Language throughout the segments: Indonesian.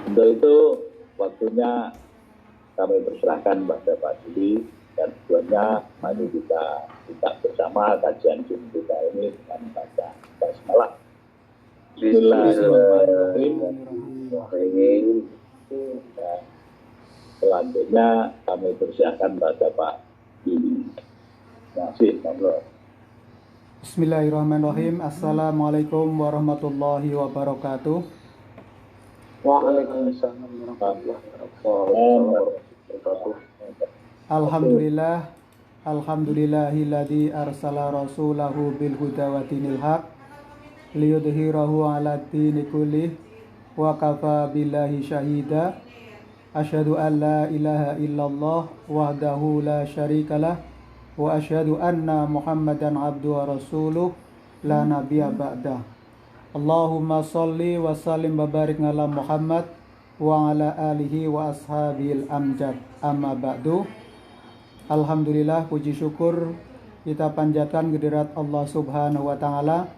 Untuk itu waktunya kami persilahkan pada Pak Juli dan sebelumnya mari kita buka bersama kajian Zoom kita ini dengan baca basmalah. Bismillahirrahmanirrahim. Dan selanjutnya kami persilahkan pada Pak Juli. Terima kasih. Bismillahirrahmanirrahim. Assalamualaikum warahmatullahi wabarakatuh. Waalaikumsalam warahmatullahi wabarakatuh. Alhamdulillahilladzi arsala rasulahu bil huda wa dinil haq liyudhhirahu 'ala dini kullih wa kafa billahi syahida. Asyhadu an la ilaha illallah wahdahu la syarikalah wa asyhadu anna Muhammadan abduhu wa rasuluh la nabiyya ba'dah. Allahumma sholli wa sallim wa barik ala Muhammad wa ala alihi wa ashabil amjad. Amma ba'du. Alhamdulillah, puji syukur kita panjatkan kehadirat Allah Subhanahu wa taala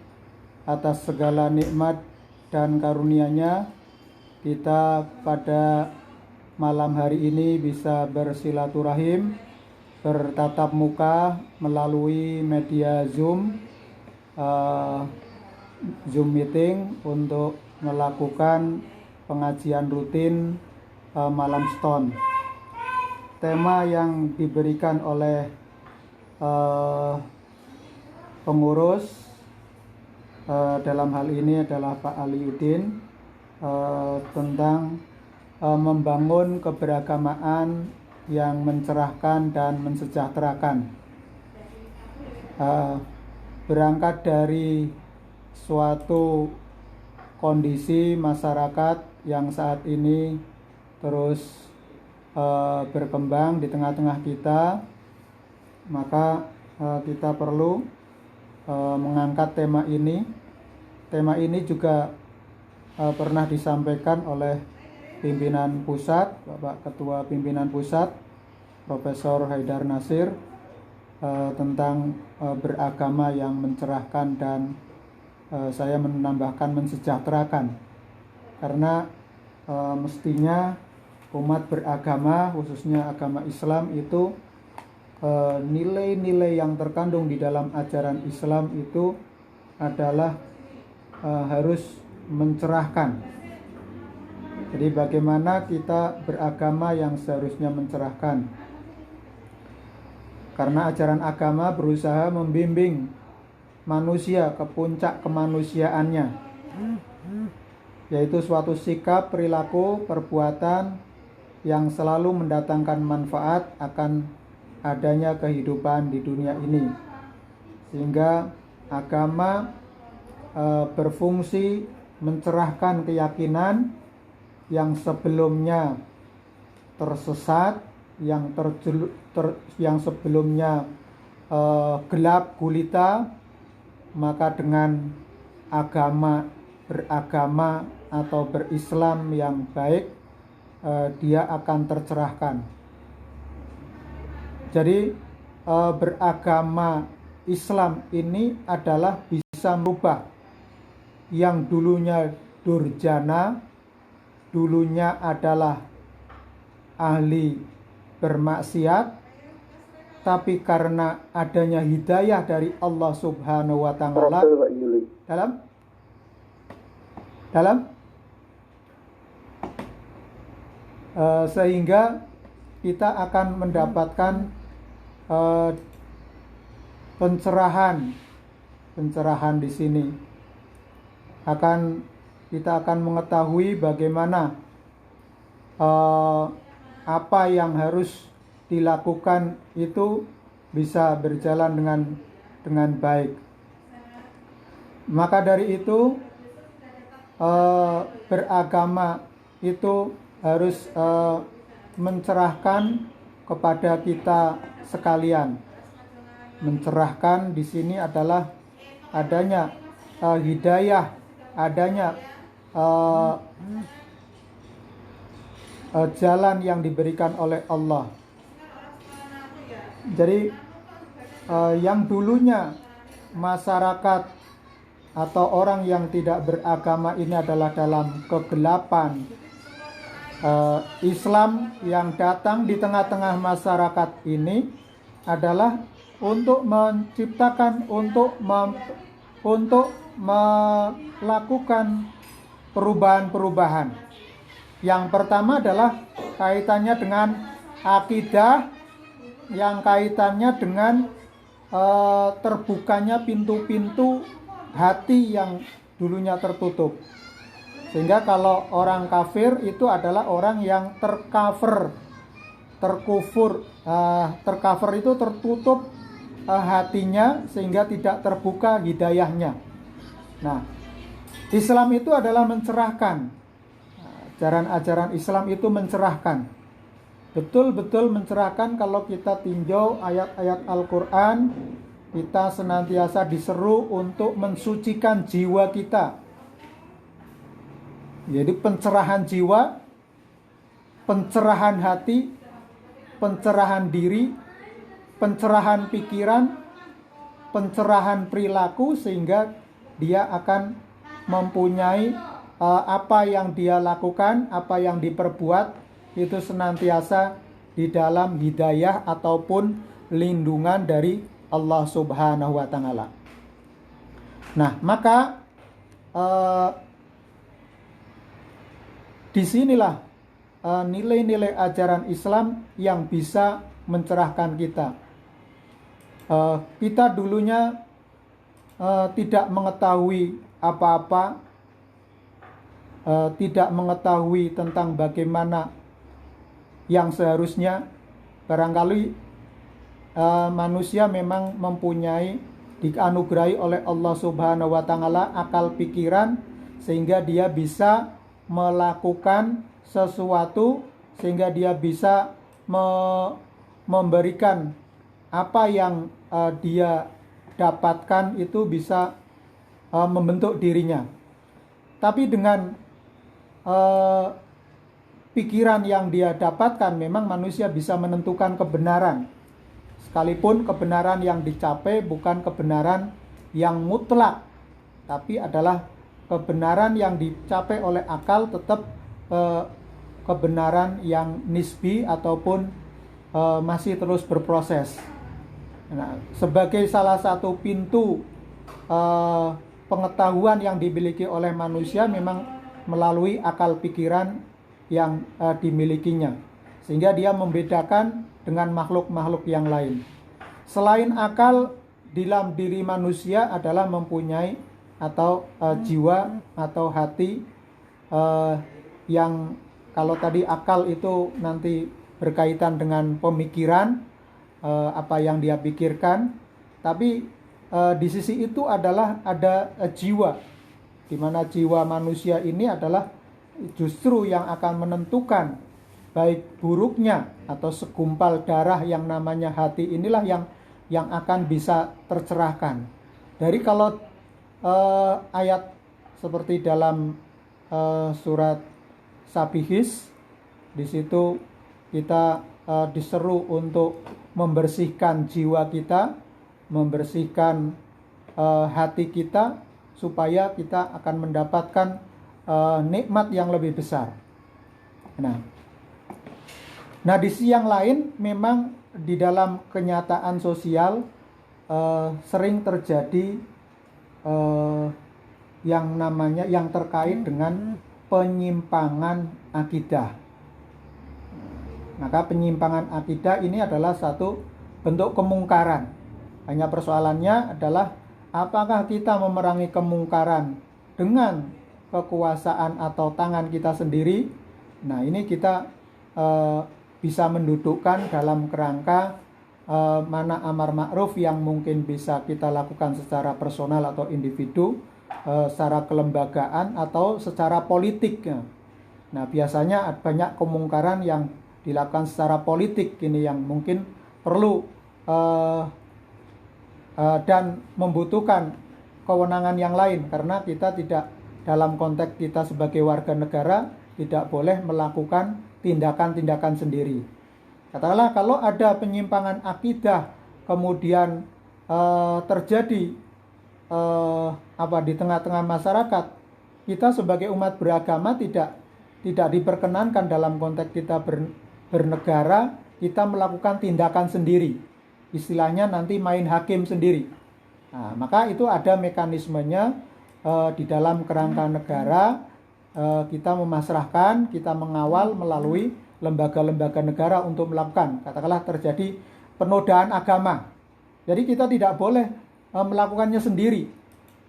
atas segala nikmat dan karunia-Nya. Kita pada malam hari ini bisa bersilaturahim, bertatap muka melalui media Zoom meeting untuk melakukan pengajian rutin malam stone. Tema yang diberikan oleh pengurus dalam hal ini adalah Pak Aliuddin tentang membangun keberagamaan yang mencerahkan dan mensejahterakan. Berangkat dari suatu kondisi masyarakat yang saat ini terus berkembang di tengah-tengah kita, maka kita perlu mengangkat tema ini. Tema ini juga pernah disampaikan oleh pimpinan pusat, Bapak Ketua Pimpinan Pusat, Profesor Haidar Nasir, tentang beragama yang mencerahkan dan saya menambahkan mensejahterakan. Karena mestinya umat beragama, khususnya agama Islam itu nilai-nilai yang terkandung di dalam ajaran Islam itu adalah harus mencerahkan. Jadi bagaimana kita beragama yang seharusnya mencerahkan? Karena ajaran agama berusaha membimbing manusia ke puncak kemanusiaannya, yaitu suatu sikap, perilaku, perbuatan yang selalu mendatangkan manfaat akan adanya kehidupan di dunia ini. Sehingga agama berfungsi mencerahkan keyakinan yang sebelumnya tersesat, yang sebelumnya gelap gulita, maka dengan beragama atau berislam yang baik, dia akan tercerahkan. Jadi beragama Islam ini adalah bisa merubah yang dulunya durjana, dulunya adalah ahli bermaksiat, tapi karena adanya hidayah dari Allah Subhanahu wa taala sehingga kita akan mendapatkan pencerahan di sini. Kita akan mengetahui bagaimana apa yang harus dilakukan itu bisa berjalan dengan baik. Maka dari itu beragama itu harus mencerahkan kepada kita sekalian. Mencerahkan di sini adalah adanya hidayah, adanya jalan yang diberikan oleh Allah. Jadi yang dulunya masyarakat atau orang yang tidak beragama ini adalah dalam kegelapan, Islam yang datang di tengah-tengah masyarakat ini adalah untuk menciptakan, untuk melakukan perubahan-perubahan. Yang pertama adalah kaitannya dengan akidah, yang kaitannya dengan terbukanya pintu-pintu hati yang dulunya tertutup. Sehingga kalau orang kafir itu adalah orang yang tercover itu tertutup hatinya sehingga tidak terbuka hidayahnya. Nah, Islam itu adalah mencerahkan. Ajaran-ajaran Islam itu mencerahkan. Betul-betul mencerahkan. Kalau kita tinjau ayat-ayat Al-Quran, kita senantiasa diseru untuk mensucikan jiwa kita. Jadi pencerahan jiwa, pencerahan hati, pencerahan diri, pencerahan pikiran, pencerahan perilaku, sehingga dia akan mempunyai apa yang dia lakukan, apa yang diperbuat itu senantiasa di dalam hidayah ataupun lindungan dari Allah Subhanahu wa Ta'ala. Nah, maka disinilah nilai-nilai ajaran Islam yang bisa mencerahkan kita. Kita dulunya tidak mengetahui apa-apa, tidak mengetahui tentang bagaimana yang seharusnya. Barangkali manusia memang mempunyai, dianugerahi oleh Allah Subhanahu wa Ta'ala akal pikiran, sehingga dia bisa melakukan sesuatu, sehingga dia bisa memberikan apa yang dia dapatkan itu bisa membentuk dirinya. Tapi dengan pikiran yang dia dapatkan, memang manusia bisa menentukan kebenaran. Sekalipun kebenaran yang dicapai bukan kebenaran yang mutlak, tapi adalah kebenaran yang dicapai oleh akal, tetap kebenaran yang nisbi ataupun masih terus berproses. Nah, sebagai salah satu pintu pengetahuan yang dimiliki oleh manusia memang melalui akal pikiran yang dimilikinya, sehingga dia membedakan dengan makhluk-makhluk yang lain. Selain akal, di dalam diri manusia adalah mempunyai atau jiwa atau hati yang kalau tadi akal itu nanti berkaitan dengan pemikiran, apa yang dia pikirkan, tapi di sisi itu adalah ada jiwa, di mana jiwa manusia ini adalah justru yang akan menentukan baik buruknya atau segumpal darah yang namanya hati inilah yang akan bisa tercerahkan. Dari kalau ayat seperti dalam surat Sabihis, di situ kita diseru untuk membersihkan jiwa kita, membersihkan hati kita, supaya kita akan mendapatkan nikmat yang lebih besar. Nah, di sisi yang lain memang di dalam kenyataan sosial sering terjadi yang terkait dengan penyimpangan akidah. Maka penyimpangan akidah ini adalah satu bentuk kemungkaran. Hanya persoalannya adalah apakah kita memerangi kemungkaran dengan kekuasaan atau tangan kita sendiri. Nah, ini kita bisa mendudukkan dalam kerangka mana amar ma'ruf yang mungkin bisa kita lakukan secara personal atau individu, secara kelembagaan atau secara politik. Nah, biasanya banyak kemungkaran yang dilakukan secara politik ini yang mungkin perlu dan membutuhkan kewenangan yang lain, karena kita tidak, dalam konteks kita sebagai warga negara, tidak boleh melakukan tindakan-tindakan sendiri. Katakanlah kalau ada penyimpangan akidah kemudian terjadi di tengah-tengah masyarakat, kita sebagai umat beragama tidak tidak diperkenankan dalam konteks kita bernegara, kita melakukan tindakan sendiri. Istilahnya nanti main hakim sendiri. Nah, maka itu ada mekanismenya di dalam kerangka negara, kita memasrahkan, kita mengawal melalui lembaga-lembaga negara untuk melakukan, katakanlah terjadi penodaan agama. Jadi kita tidak boleh melakukannya sendiri.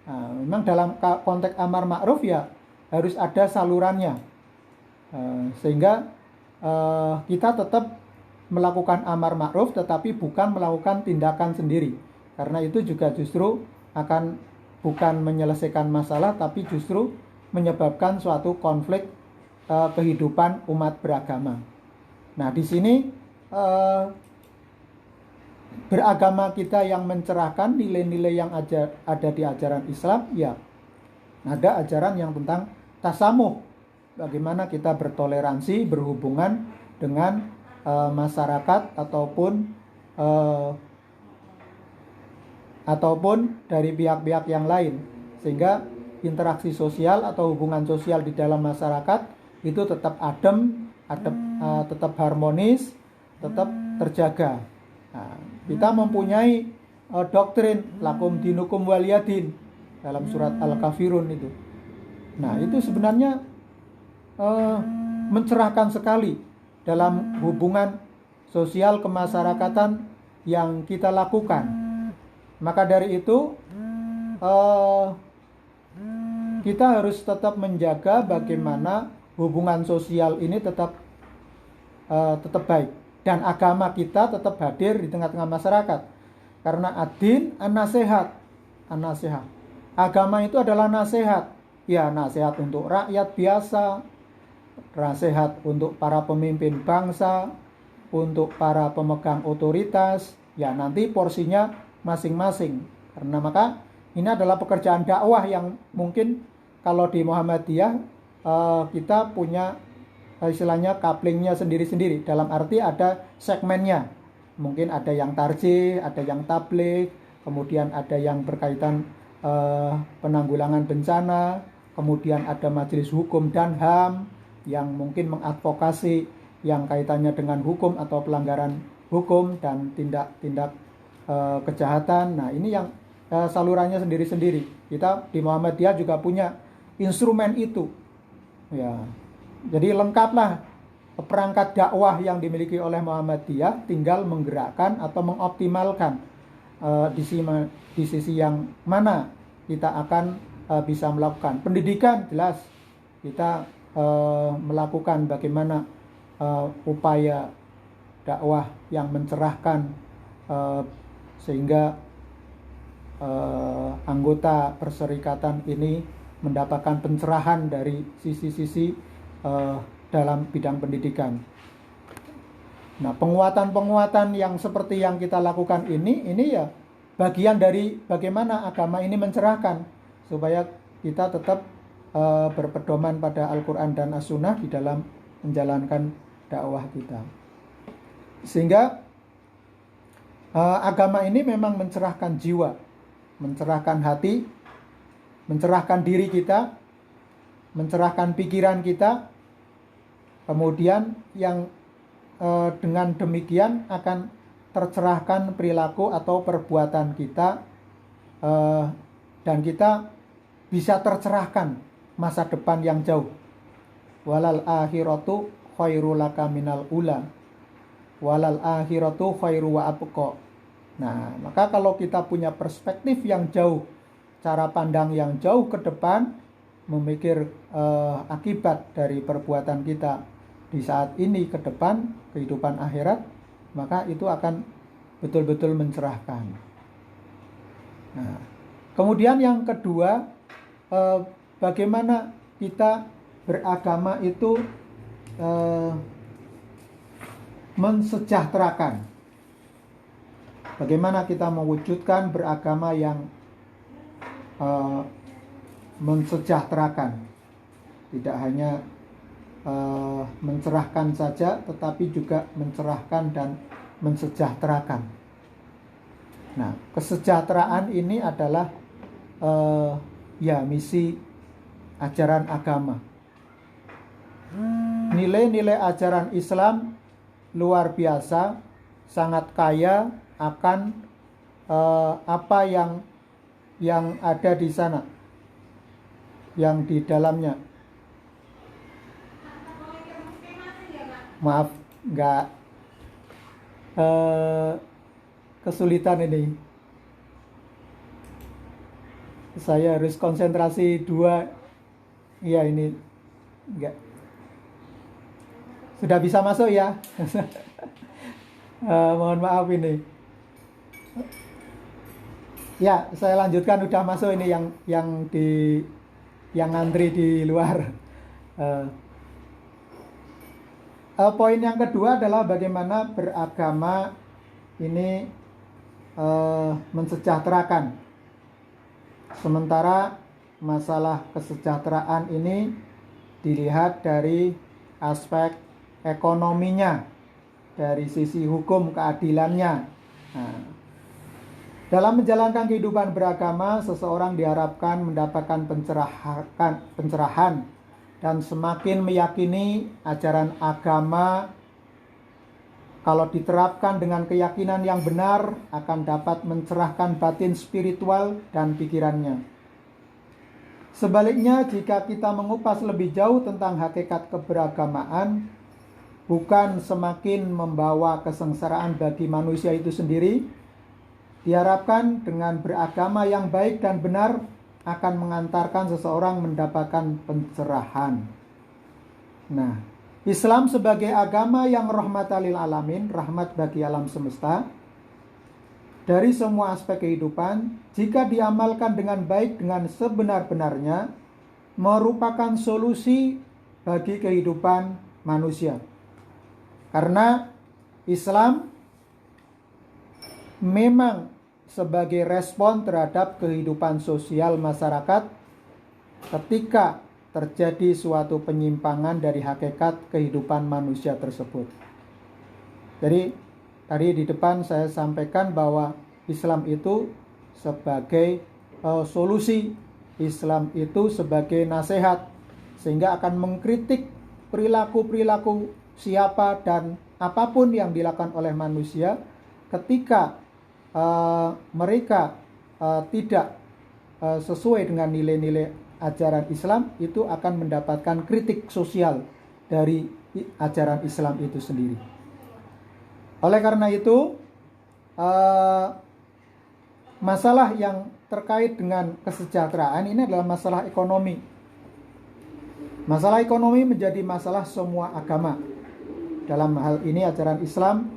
Nah, memang dalam konteks amar ma'ruf ya harus ada salurannya, sehingga kita tetap melakukan amar ma'ruf tetapi bukan melakukan tindakan sendiri, karena itu juga justru akan bukan menyelesaikan masalah tapi justru menyebabkan suatu konflik kehidupan umat beragama. Nah, di sini beragama kita yang mencerahkan nilai-nilai yang ada di ajaran Islam, ya ada ajaran yang tentang tasamuh, bagaimana kita bertoleransi, berhubungan dengan masyarakat ataupun dari pihak-pihak yang lain, sehingga interaksi sosial atau hubungan sosial di dalam masyarakat itu tetap adem, tetap harmonis, tetap terjaga. Nah, kita mempunyai doktrin lakum dinukum waliyadin dalam surat Al-Kafirun itu. Nah, itu sebenarnya mencerahkan sekali dalam hubungan sosial kemasyarakatan yang kita lakukan. Maka dari itu kita harus tetap menjaga bagaimana hubungan sosial ini tetap baik, dan agama kita tetap hadir di tengah-tengah masyarakat. Karena ad-din an-nasihat. Agama itu adalah nasihat. Ya, nasihat untuk rakyat biasa, nasihat untuk para pemimpin bangsa, untuk para pemegang otoritas. Ya, nanti porsinya masing-masing. Karena maka ini adalah pekerjaan dakwah yang mungkin kalau di Muhammadiyah kita punya istilahnya couplingnya sendiri-sendiri, dalam arti ada segmennya. Mungkin ada yang tarjih, ada yang tabligh, kemudian ada yang berkaitan penanggulangan bencana, kemudian ada majelis hukum dan HAM yang mungkin mengadvokasi yang kaitannya dengan hukum atau pelanggaran hukum dan tindak-tindak kejahatan. Nah, ini yang salurannya sendiri-sendiri. Kita di Muhammadiyah juga punya instrumen itu. Ya. Jadi lengkaplah perangkat dakwah yang dimiliki oleh Muhammadiyah, tinggal menggerakkan atau mengoptimalkan di sisi yang mana kita akan bisa melakukan. Pendidikan jelas kita melakukan bagaimana upaya dakwah yang mencerahkan sehingga anggota perserikatan ini mendapatkan pencerahan dari sisi-sisi dalam bidang pendidikan. Nah, penguatan-penguatan yang seperti yang kita lakukan ini ya bagian dari bagaimana agama ini mencerahkan, supaya kita tetap berpedoman pada Al-Quran dan As-Sunnah di dalam menjalankan dakwah kita. Sehingga agama ini memang mencerahkan jiwa, mencerahkan hati, mencerahkan diri kita, mencerahkan pikiran kita. Kemudian yang dengan demikian akan tercerahkan perilaku atau perbuatan kita, dan kita bisa tercerahkan masa depan yang jauh. Walal akhiratu khairu laka minal ula, walal akhiratu khairu wa abqa. Nah, maka kalau kita punya perspektif yang jauh, cara pandang yang jauh ke depan, memikir akibat dari perbuatan kita di saat ini ke depan, kehidupan akhirat, maka itu akan betul-betul mencerahkan. Nah, kemudian yang kedua, bagaimana kita beragama itu mensejahterakan. Bagaimana kita mewujudkan beragama yang mensejahterakan, tidak hanya mencerahkan saja, tetapi juga mencerahkan dan mensejahterakan. Nah, kesejahteraan ini adalah misi ajaran agama. nilai-nilai ajaran Islam luar biasa, sangat kaya akan apa yang ada di sana, yang di dalamnya. Maaf, nggak kesulitan ini. Saya harus konsentrasi dua. Iya, ini enggak. Sudah bisa masuk ya? Mohon maaf ini. Ya, saya lanjutkan, udah masuk ini yang ngantri di luar. Poin yang kedua adalah bagaimana beragama ini mensejahterakan. Sementara masalah kesejahteraan ini dilihat dari aspek ekonominya, dari sisi hukum keadilannya. Nah, dalam menjalankan kehidupan beragama, seseorang diharapkan mendapatkan pencerahan dan semakin meyakini ajaran agama. Kalau diterapkan dengan keyakinan yang benar, akan dapat mencerahkan batin spiritual dan pikirannya. Sebaliknya, jika kita mengupas lebih jauh tentang hakikat keberagamaan, bukan semakin membawa kesengsaraan bagi manusia itu sendiri, diharapkan dengan beragama yang baik dan benar akan mengantarkan seseorang mendapatkan pencerahan. Nah, Islam sebagai agama yang rahmatan lil alamin, rahmat bagi alam semesta, dari semua aspek kehidupan, jika diamalkan dengan baik, dengan sebenar-benarnya, merupakan solusi bagi kehidupan manusia. Karena Islam memang sebagai respon terhadap kehidupan sosial masyarakat ketika terjadi suatu penyimpangan dari hakikat kehidupan manusia tersebut. Jadi tadi di depan saya sampaikan bahwa Islam itu sebagai solusi, Islam itu sebagai nasihat, sehingga akan mengkritik perilaku-perilaku siapa dan apapun yang dilakukan oleh manusia ketika mereka tidak sesuai dengan nilai-nilai ajaran Islam, itu akan mendapatkan kritik sosial dari ajaran Islam itu sendiri. Oleh karena itu, masalah yang terkait dengan kesejahteraan ini adalah masalah ekonomi. Masalah ekonomi menjadi masalah semua agama. Dalam hal ini ajaran Islam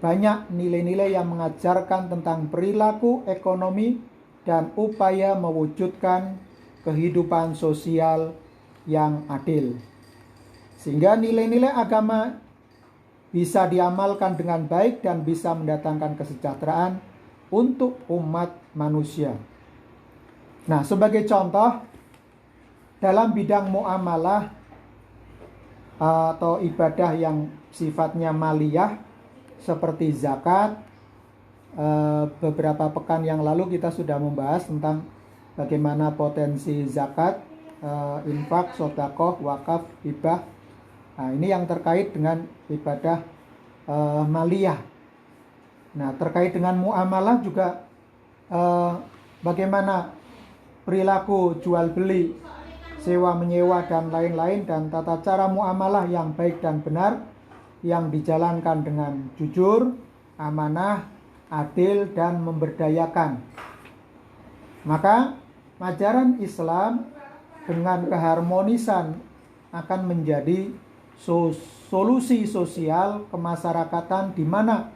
banyak nilai-nilai yang mengajarkan tentang perilaku ekonomi dan upaya mewujudkan kehidupan sosial yang adil. Sehingga nilai-nilai agama bisa diamalkan dengan baik dan bisa mendatangkan kesejahteraan untuk umat manusia. Nah, sebagai contoh, dalam bidang muamalah atau ibadah yang sifatnya maliyah seperti zakat, beberapa pekan yang lalu kita sudah membahas tentang bagaimana potensi zakat, infak, sedekah, wakaf, hibah. Nah, ini yang terkait dengan ibadah maliyah. Nah, terkait dengan muamalah juga bagaimana perilaku jual beli, sewa menyewa dan lain-lain, dan tata cara muamalah yang baik dan benar yang dijalankan dengan jujur, amanah, adil dan memberdayakan. Maka ajaran Islam dengan keharmonisan akan menjadi solusi sosial kemasyarakatan di mana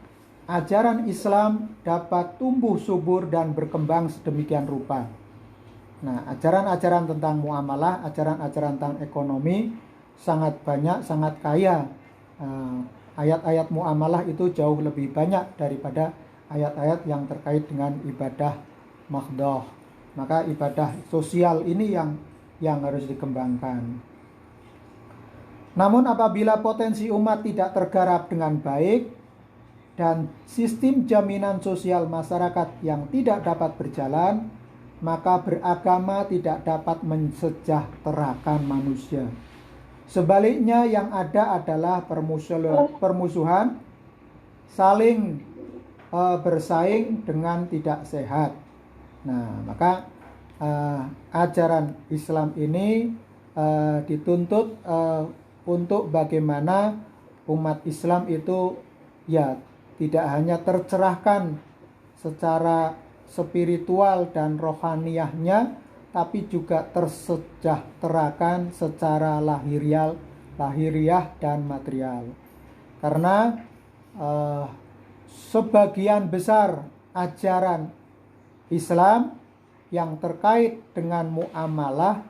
ajaran Islam dapat tumbuh subur dan berkembang sedemikian rupa. Nah, ajaran-ajaran tentang muamalah, ajaran-ajaran tentang ekonomi sangat banyak, sangat kaya. Ayat-ayat muamalah itu jauh lebih banyak daripada ayat-ayat yang terkait dengan ibadah maghdoh. Maka ibadah sosial ini yang harus dikembangkan. Namun apabila potensi umat tidak tergarap dengan baik dan sistem jaminan sosial masyarakat yang tidak dapat berjalan, maka beragama tidak dapat mensejahterakan manusia. Sebaliknya yang ada adalah permusuhan, saling bersaing dengan tidak sehat. Nah, maka ajaran Islam ini dituntut untuk bagaimana umat Islam itu ya tidak hanya tercerahkan secara spiritual dan rohaniyahnya, tapi juga tersejahterakan secara lahiriah dan material. Karena sebagian besar ajaran Islam yang terkait dengan muamalah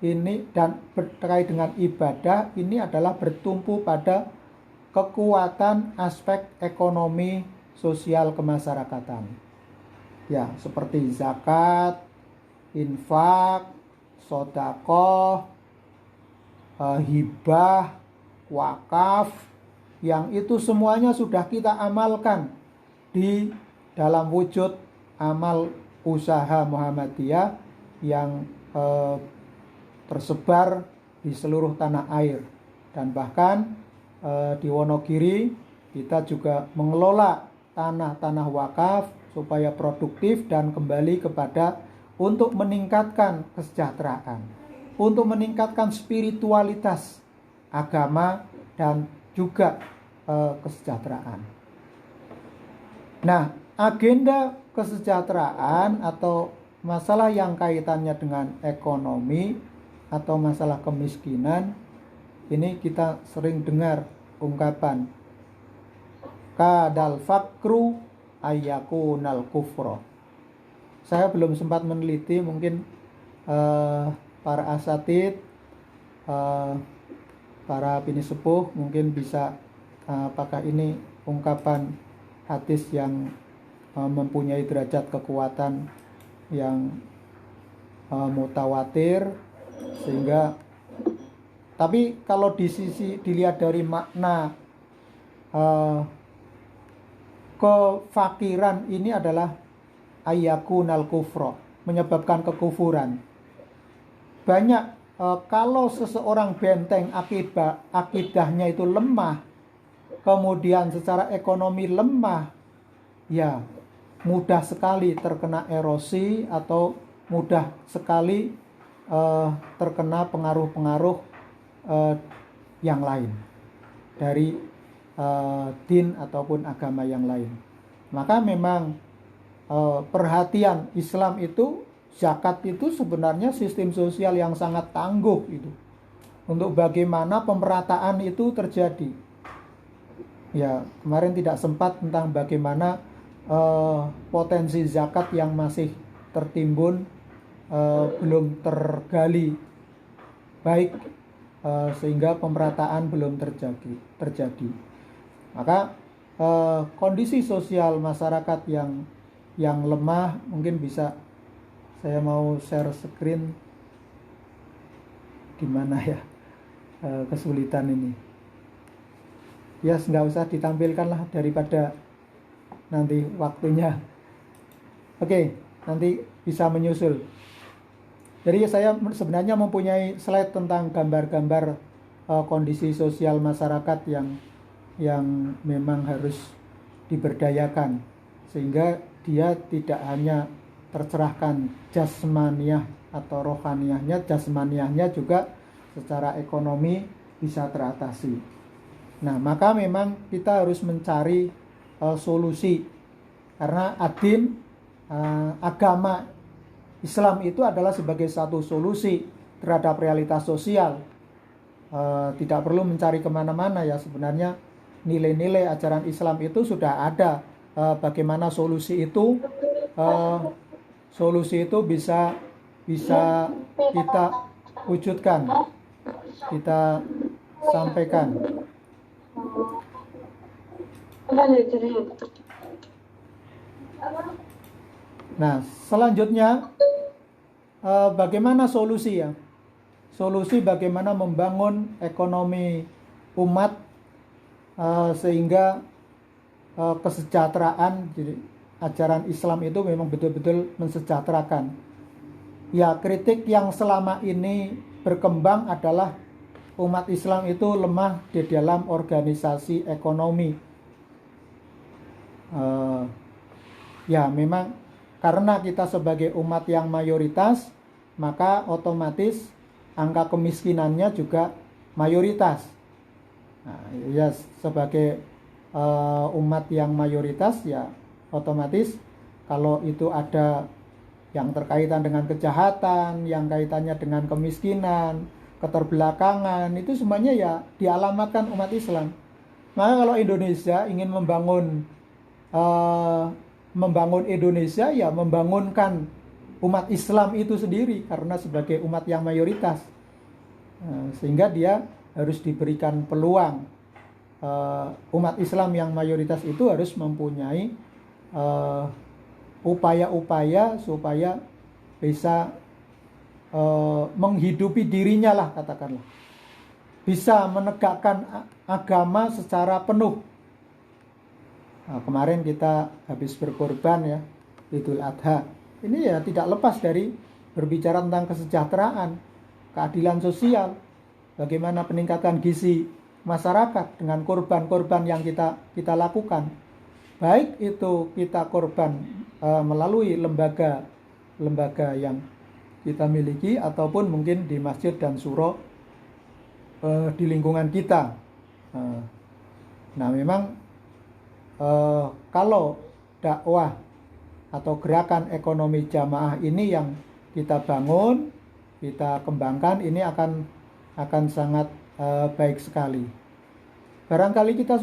ini dan terkait dengan ibadah ini adalah bertumpu pada kekuatan aspek ekonomi sosial kemasyarakatan. Ya, seperti zakat, infak, sedekah, hibah, wakaf, yang itu semuanya sudah kita amalkan di dalam wujud amal usaha Muhammadiyah yang tersebar di seluruh tanah air. Dan bahkan di Wonogiri kita juga mengelola tanah-tanah wakaf supaya produktif dan kembali kepada untuk meningkatkan kesejahteraan, untuk meningkatkan spiritualitas agama dan juga kesejahteraan. Nah, agenda kesejahteraan atau masalah yang kaitannya dengan ekonomi atau masalah kemiskinan, ini kita sering dengar ungkapan kadal fakru ayyakunal kufro. Saya belum sempat meneliti, mungkin para asatid, para bini sepuh mungkin bisa apakah ini ungkapan hadis yang mempunyai derajat kekuatan yang mutawatir, sehingga tapi kalau dilihat dari makna kefakiran ini adalah ayyakunal kufro, menyebabkan kekufuran. Banyak kalau seseorang benteng akidahnya itu lemah, kemudian secara ekonomi lemah, ya mudah sekali terkena erosi atau mudah sekali terkena pengaruh-pengaruh yang lain dari din ataupun agama yang lain. Maka memang perhatian Islam itu, zakat itu sebenarnya sistem sosial yang sangat tangguh itu, untuk bagaimana pemerataan itu terjadi. Ya, kemarin tidak sempat tentang bagaimana potensi zakat yang masih tertimbun belum tergali baik, sehingga pemerataan belum terjadi. Maka kondisi sosial masyarakat yang lemah, mungkin bisa saya mau share screen gimana ya kesulitan ini. Ya, nggak usah ditampilkan lah daripada nanti waktunya. Oke, nanti bisa menyusul. Jadi saya sebenarnya mempunyai slide tentang gambar-gambar kondisi sosial masyarakat yang memang harus diberdayakan, sehingga dia tidak hanya tercerahkan jasmaniah atau rohaniyahnya, jasmaniahnya juga secara ekonomi bisa teratasi. Nah, maka memang kita harus mencari solusi, karena adin, agama Islam itu adalah sebagai satu solusi terhadap realitas sosial. Tidak perlu mencari kemana-mana ya, sebenarnya nilai-nilai ajaran Islam itu sudah ada. Bagaimana solusi itu bisa kita wujudkan, kita sampaikan. Nah, selanjutnya bagaimana solusi ya? Solusi bagaimana membangun ekonomi umat sehingga kesejahteraan, jadi ajaran Islam itu memang betul-betul mensejahterakan. Ya, kritik yang selama ini berkembang adalah umat Islam itu lemah di dalam organisasi ekonomi. Ya memang karena kita sebagai umat yang mayoritas, maka otomatis angka kemiskinannya juga mayoritas. Nah, ya sebagai umat yang mayoritas, ya otomatis kalau itu ada yang terkaitan dengan kejahatan, yang kaitannya dengan kemiskinan, keterbelakangan, itu semuanya ya dialamatkan umat Islam. Maka kalau Indonesia ingin membangun Indonesia, ya membangunkan umat Islam itu sendiri, karena sebagai umat yang mayoritas, sehingga dia harus diberikan peluang. Umat Islam yang mayoritas itu harus mempunyai upaya-upaya supaya bisa menghidupi dirinya lah, katakanlah, bisa menegakkan agama secara penuh. Nah, kemarin kita habis berkorban ya, Idul Adha. Ini ya tidak lepas dari berbicara tentang kesejahteraan, keadilan sosial, bagaimana peningkatan gizi masyarakat dengan korban-korban yang kita lakukan. Baik itu kita korban melalui lembaga yang kita miliki, ataupun mungkin di masjid dan suro di lingkungan kita. Nah memang kalau dakwah atau gerakan ekonomi jamaah ini yang kita bangun, kita kembangkan, ini akan sangat baik sekali. Barangkali kita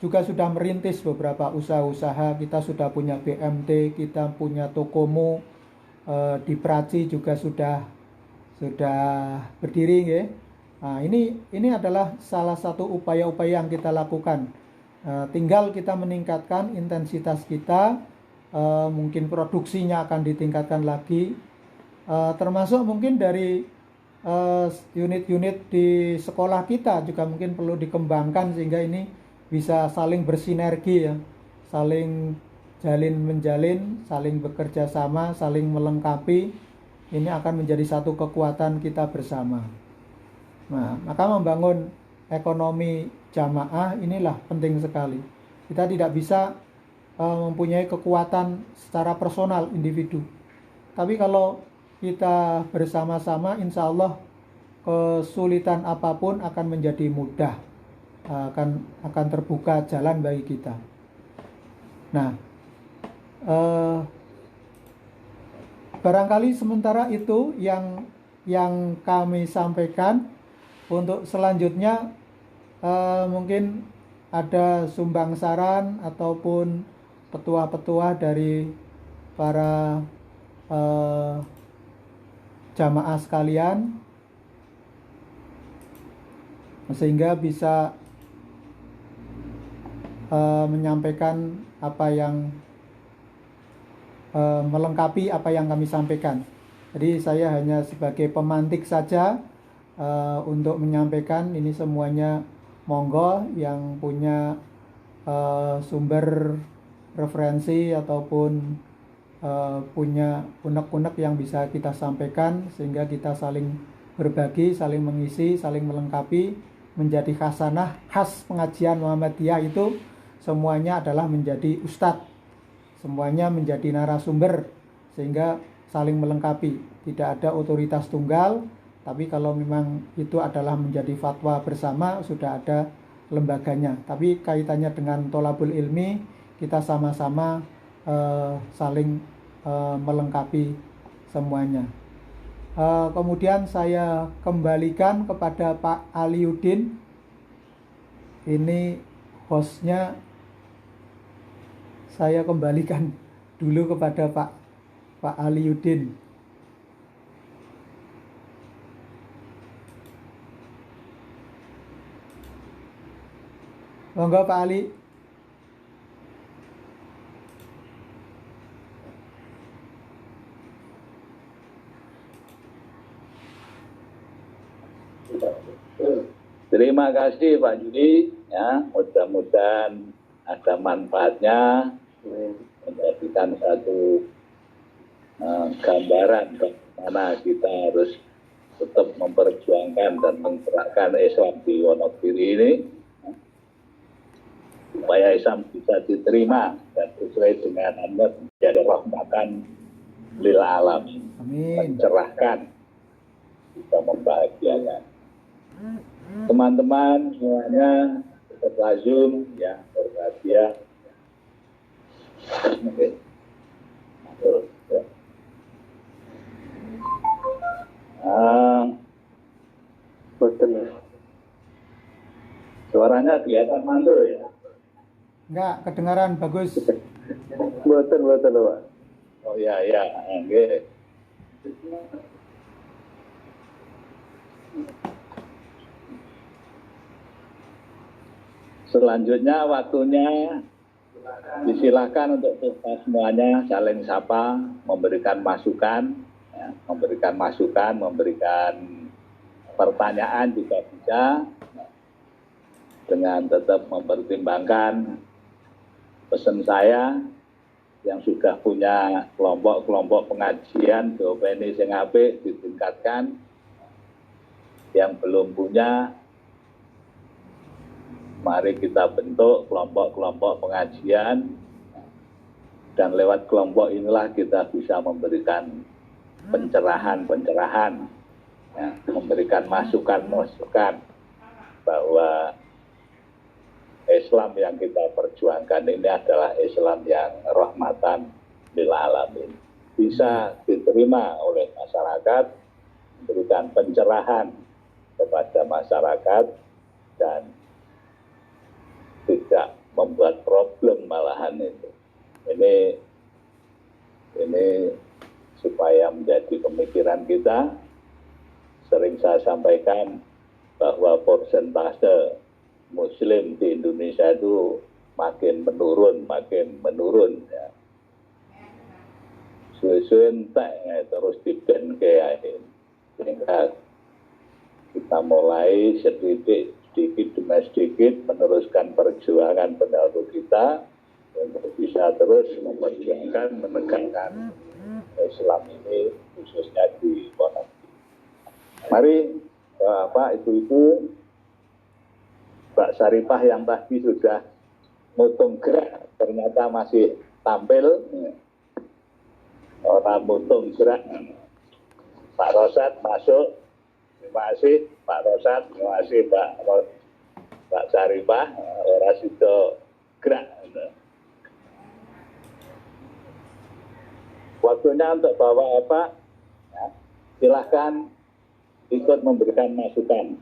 juga sudah merintis beberapa usaha-usaha. Kita sudah punya BMT, kita punya Tokomo, di Praci juga sudah berdiri ya. Nah, ini adalah salah satu upaya-upaya yang kita lakukan. Tinggal kita meningkatkan intensitas kita, mungkin produksinya akan ditingkatkan lagi, termasuk mungkin dari unit-unit di sekolah kita juga mungkin perlu dikembangkan, sehingga ini bisa saling bersinergi ya, saling menjalin, saling bekerja sama, saling melengkapi. Ini akan menjadi satu kekuatan kita bersama. Nah, maka membangun ekonomi jamaah inilah penting sekali. Kita tidak bisa mempunyai kekuatan secara personal individu, tapi kalau kita bersama-sama, insya Allah kesulitan apapun akan menjadi mudah, akan terbuka jalan bagi kita. Nah, barangkali sementara itu yang kami sampaikan. Untuk selanjutnya mungkin ada sumbang saran ataupun petuah-petuah dari para jamaah sekalian, sehingga bisa menyampaikan apa yang melengkapi apa yang kami sampaikan. Jadi saya hanya sebagai pemantik saja untuk menyampaikan ini semuanya. Monggo yang punya sumber referensi ataupun punya unek-unek yang bisa kita sampaikan, sehingga kita saling berbagi, saling mengisi, saling melengkapi, menjadi khasanah khas pengajian Muhammadiyah. Itu semuanya adalah menjadi ustadz, semuanya menjadi narasumber, sehingga saling melengkapi. Tidak ada otoritas tunggal, tapi kalau memang itu adalah menjadi fatwa bersama, sudah ada lembaganya. Tapi kaitannya dengan tholabul ilmi, kita sama-sama saling melengkapi semuanya. Kemudian saya kembalikan kepada Pak Aliuddin. Ini hostnya, saya kembalikan dulu kepada Pak Aliuddin. Monggo Pak Ali. Terima kasih Pak Juli, ya, mudah-mudahan ada manfaatnya, menjadikan satu gambaran bagaimana kita harus tetap memperjuangkan dan menggerakkan Islam di Wonogiri ini, supaya Islam bisa diterima dan sesuai dengan amanat menjadi rahmatan lil alamin, mencerahkan, bisa membahagiakan. Teman-teman semuanya peserta Zoom yang berbahagia. Oke. Suaranya kelihatan mantul ya? Enggak, kedengaran bagus. Betul, Pak. Oh ya, oke. Selanjutnya waktunya disilahkan untuk kita semuanya saling sapa, memberikan masukan, memberikan pertanyaan juga bisa, dengan tetap mempertimbangkan pesan saya yang sudah punya kelompok-kelompok pengajian DOPNI sing apik ditingkatkan, yang belum punya mari kita bentuk kelompok-kelompok pengajian, dan lewat kelompok inilah kita bisa memberikan pencerahan, ya, memberikan masukan bahwa Islam yang kita perjuangkan ini adalah Islam yang rahmatan lil alamin, bisa diterima oleh masyarakat, memberikan pencerahan kepada masyarakat, dan tidak membuat problem malahan itu. Ini supaya menjadi pemikiran kita. Sering saya sampaikan bahwa persentase Muslim di Indonesia itu makin menurun ya. Suwe-suwe entek terus diben kayak ini. Sehingga kita mulai sedikit demi sedikit meneruskan perjuangan pendahulu kita untuk bisa terus memperjuangkan, menegakkan Islam ini khususnya di Wonogiri. Mari Bapak, Ibu-ibu, Mbak Saripah yang tadi sudah mutung gerak ternyata masih tampil. Orang mutung gerak. Pak Rosad masuk. Terima kasih Pak Rosad, terima kasih Pak Saripah, orang sido gerak. Waktunya untuk Bapak-Bapak, ya, silahkan ikut memberikan masukan.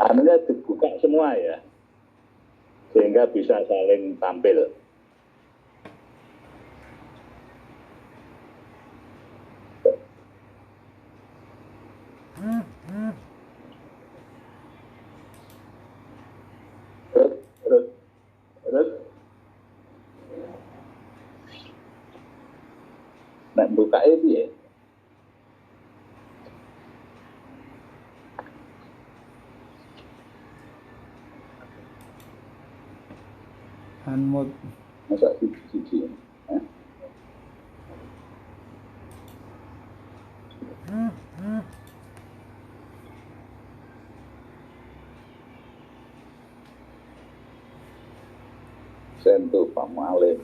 Anunya dibuka semua ya, sehingga bisa saling tampil. Terus nak buka ini ya. Unmute. Masa siji ya. Sentuh Pak Malik.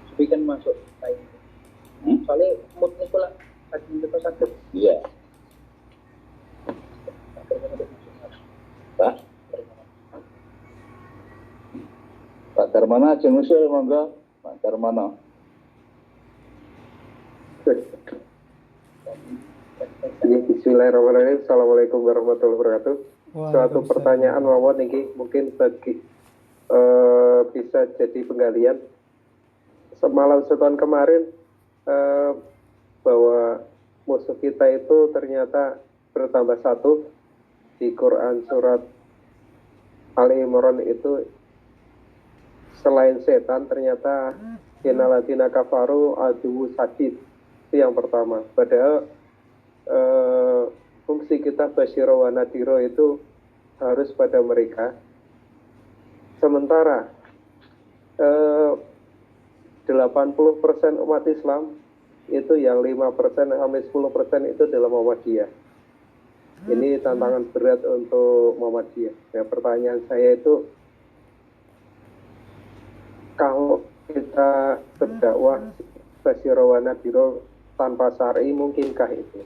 Tapi kan masuk lain. Soalnya moodnya pula lagi kita sakit. Iya. Pak Darmana aja ngusul monggo. Pak Darmana. Bismillahirrahmanirrahim. Assalamualaikum warahmatullahi wabarakatuh. Suatu pertanyaan mawon niki mungkin bagi bisa jadi penggalian. Semalam setahun kemarin bahwa musuh kita itu ternyata bertambah satu. Di Quran surat Ali Imran itu selain setan ternyata innalladzina kafaru aduwwus sadid. Itu yang pertama. Padahal fungsi kita basyiro wa nadhiro itu harus pada mereka. Sementara 80% umat Islam, itu yang 5% sampai 10% itu adalah Muhammadiyah. Ini tantangan berat untuk Muhammadiyah. Ya, pertanyaan saya itu, kalau kita berdakwah Basyiro wa Nadhiro tanpa syar'i, mungkinkah itu?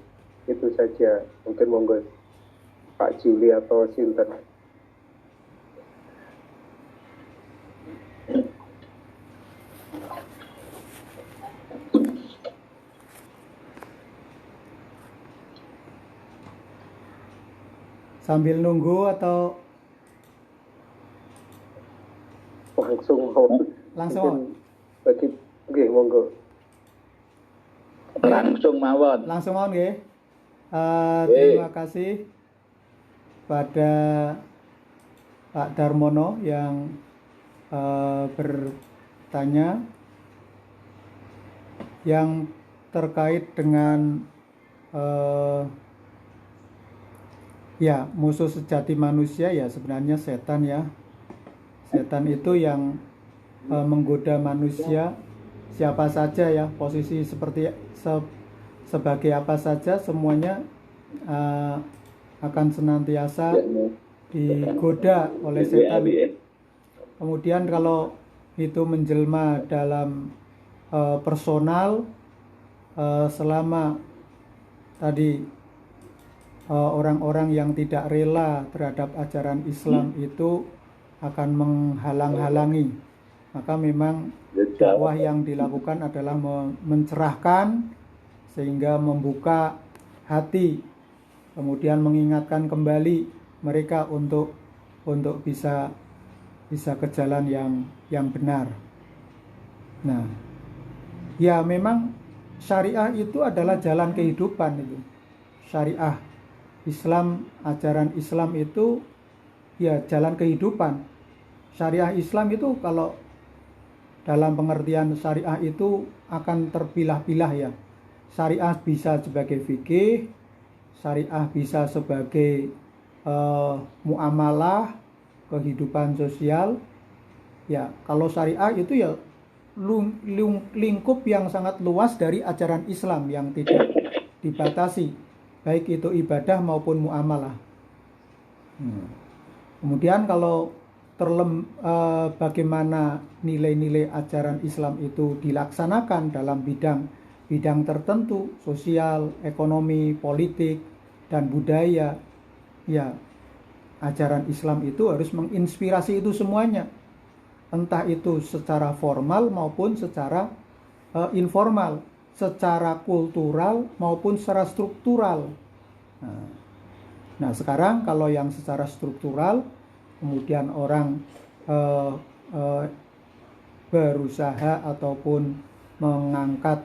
Itu saja. Mungkin monggo Pak Juli atau Sinten. Sambil nunggu atau Langsung langsung? bagi oke, monggo. Langsung mawon. Langsung on nggih. Terima kasih pada Pak Darmono yang bertanya yang terkait dengan ya, musuh sejati manusia ya sebenarnya setan ya. Setan itu yang menggoda manusia siapa saja ya, posisi seperti sebagai apa saja, semuanya akan senantiasa digoda oleh setan. Kemudian kalau itu menjelma dalam personal, selama tadi orang-orang yang tidak rela terhadap ajaran Islam itu akan menghalang-halangi, maka memang dakwah yang dilakukan adalah mencerahkan sehingga membuka hati, kemudian mengingatkan kembali mereka untuk bisa ke jalan yang benar. Nah, ya memang syariah itu adalah jalan kehidupan itu. Syariah Islam, ajaran Islam itu ya jalan kehidupan. Syariah Islam itu kalau dalam pengertian syariah itu akan terpilah-pilah ya. Syariah bisa sebagai fikih, syariah bisa sebagai muamalah, kehidupan sosial. Ya, kalau syariah itu ya lingkup yang sangat luas dari ajaran Islam yang tidak dibatasi, baik itu ibadah maupun muamalah. Kemudian kalau bagaimana nilai-nilai ajaran Islam itu dilaksanakan dalam bidang tertentu, sosial, ekonomi, politik, dan budaya, ya ajaran Islam itu harus menginspirasi itu semuanya, entah itu secara formal maupun secara informal, secara kultural maupun secara struktural. Nah, sekarang kalau yang secara struktural, kemudian orang berusaha ataupun mengangkat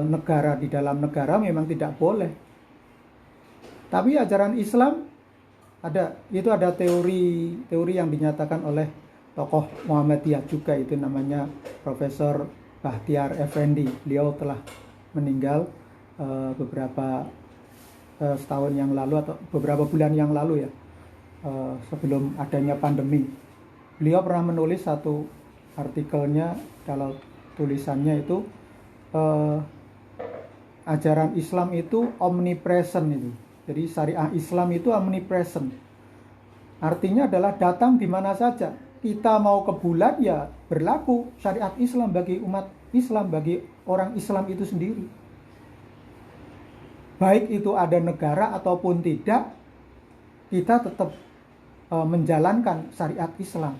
negara di dalam negara, memang tidak boleh. Tapi ajaran Islam ada teori yang dinyatakan oleh tokoh Muhammadiyah juga, itu namanya Profesor Bahtiar Effendi. Beliau telah meninggal beberapa setahun yang lalu atau beberapa bulan yang lalu ya, sebelum adanya pandemi. Beliau pernah menulis satu artikelnya, kalau tulisannya itu ajaran Islam itu omnipresent itu. Jadi syariah Islam itu omnipresent. Artinya adalah datang di mana saja. Kita mau ke bulan ya berlaku syariat Islam bagi umat Islam, bagi orang Islam itu sendiri. Baik itu ada negara ataupun tidak, kita tetap menjalankan syariat Islam.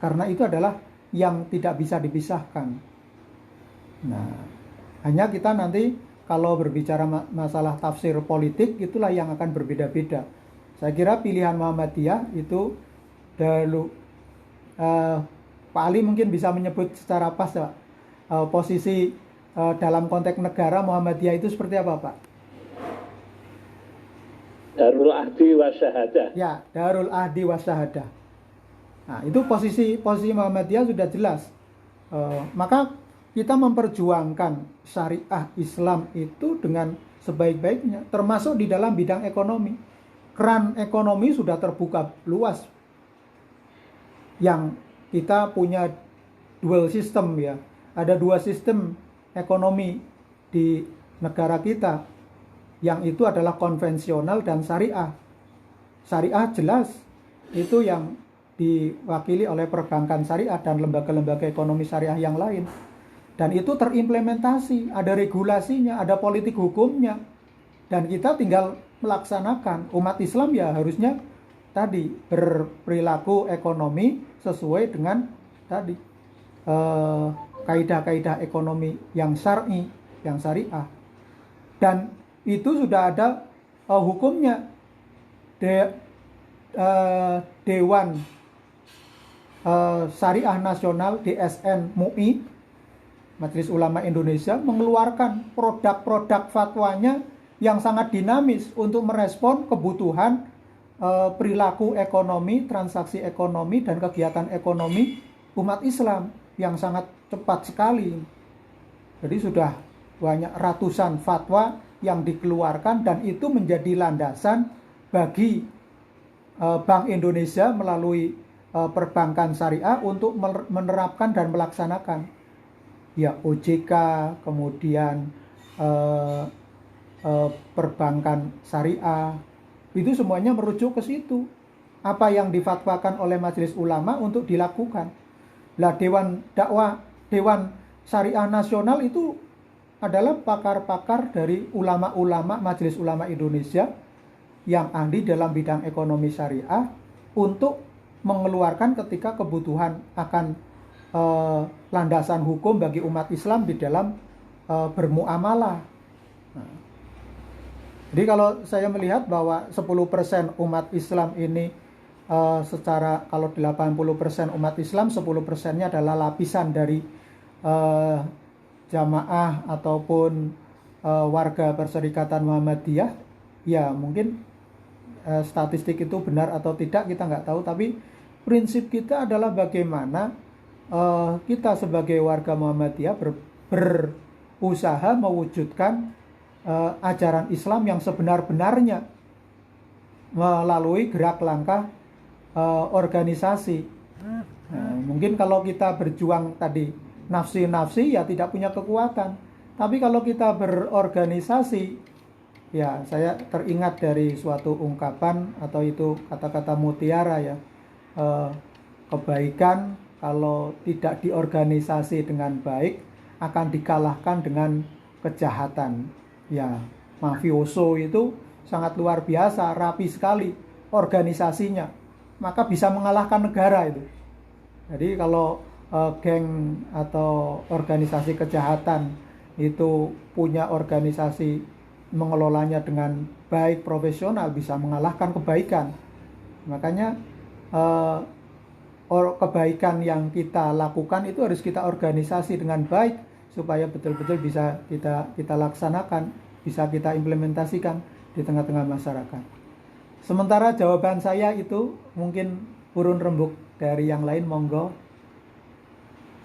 Karena itu adalah yang tidak bisa dipisahkan. Nah, hanya kita nanti kalau berbicara masalah tafsir politik, itulah yang akan berbeda-beda. Saya kira pilihan Muhammadiyah itu dulu, Pak Ali mungkin bisa menyebut secara pas Pak, posisi dalam konteks negara Muhammadiyah itu seperti apa Pak? Darul Ahdi wa Syahadah. Ya, Darul Ahdi wa Syahadah. Nah, itu posisi Muhammadiyah sudah jelas. Maka kita memperjuangkan syariah Islam itu dengan sebaik-baiknya, termasuk di dalam bidang ekonomi. Keran ekonomi sudah terbuka luas. Yang kita punya dual system ya. ada dua sistem ekonomi di negara kita, yang itu adalah konvensional dan syariah. Syariah jelas itu yang diwakili oleh perbankan syariah dan lembaga-lembaga ekonomi syariah yang lain. Dan itu terimplementasi, ada regulasinya, ada politik hukumnya. Dan kita tinggal melaksanakan. Umat Islam ya harusnya tadi berperilaku ekonomi sesuai dengan tadi kaidah-kaidah ekonomi yang syar'i, yang syariah. Dan itu sudah ada hukumnya. Dewan Syariah Nasional DSN MUI, Majelis Ulama Indonesia, mengeluarkan produk-produk fatwanya yang sangat dinamis untuk merespon kebutuhan perilaku ekonomi, transaksi ekonomi, dan kegiatan ekonomi umat Islam yang sangat cepat sekali. Jadi sudah banyak ratusan fatwa yang dikeluarkan, dan itu menjadi landasan bagi Bank Indonesia melalui perbankan syariah untuk menerapkan dan melaksanakan ya OJK, kemudian perbankan syariah. Itu semuanya merujuk ke situ. Apa yang difatwakan oleh Majelis Ulama untuk dilakukan. Lah Dewan Dakwah, Dewan Syariah Nasional itu adalah pakar-pakar dari ulama-ulama Majelis Ulama Indonesia yang ahli dalam bidang ekonomi syariah untuk mengeluarkan ketika kebutuhan akan landasan hukum bagi umat Islam di dalam bermuamalah. Nah, jadi kalau saya melihat bahwa 10% umat Islam ini secara, kalau 80% umat Islam, 10%-nya adalah lapisan dari jamaah ataupun warga Perserikatan Muhammadiyah, ya mungkin statistik itu benar atau tidak kita nggak tahu, tapi prinsip kita adalah bagaimana kita sebagai warga Muhammadiyah berusaha mewujudkan ajaran Islam yang sebenar-benarnya melalui gerak langkah organisasi. Nah, mungkin kalau kita berjuang tadi nafsi-nafsi ya tidak punya kekuatan. Tapi kalau kita berorganisasi, ya saya teringat dari suatu ungkapan atau itu kata-kata mutiara ya, kebaikan kalau tidak diorganisasi dengan baik akan dikalahkan dengan kejahatan. Ya, mafioso itu sangat luar biasa, rapi sekali organisasinya, maka bisa mengalahkan negara itu. Jadi kalau geng atau organisasi kejahatan itu punya organisasi, mengelolanya dengan baik, profesional, bisa mengalahkan kebaikan. Makanya kebaikan yang kita lakukan itu harus kita organisasi dengan baik supaya betul-betul bisa kita laksanakan, bisa kita implementasikan di tengah-tengah masyarakat. Sementara jawaban saya itu mungkin urun rembuk dari yang lain, monggo.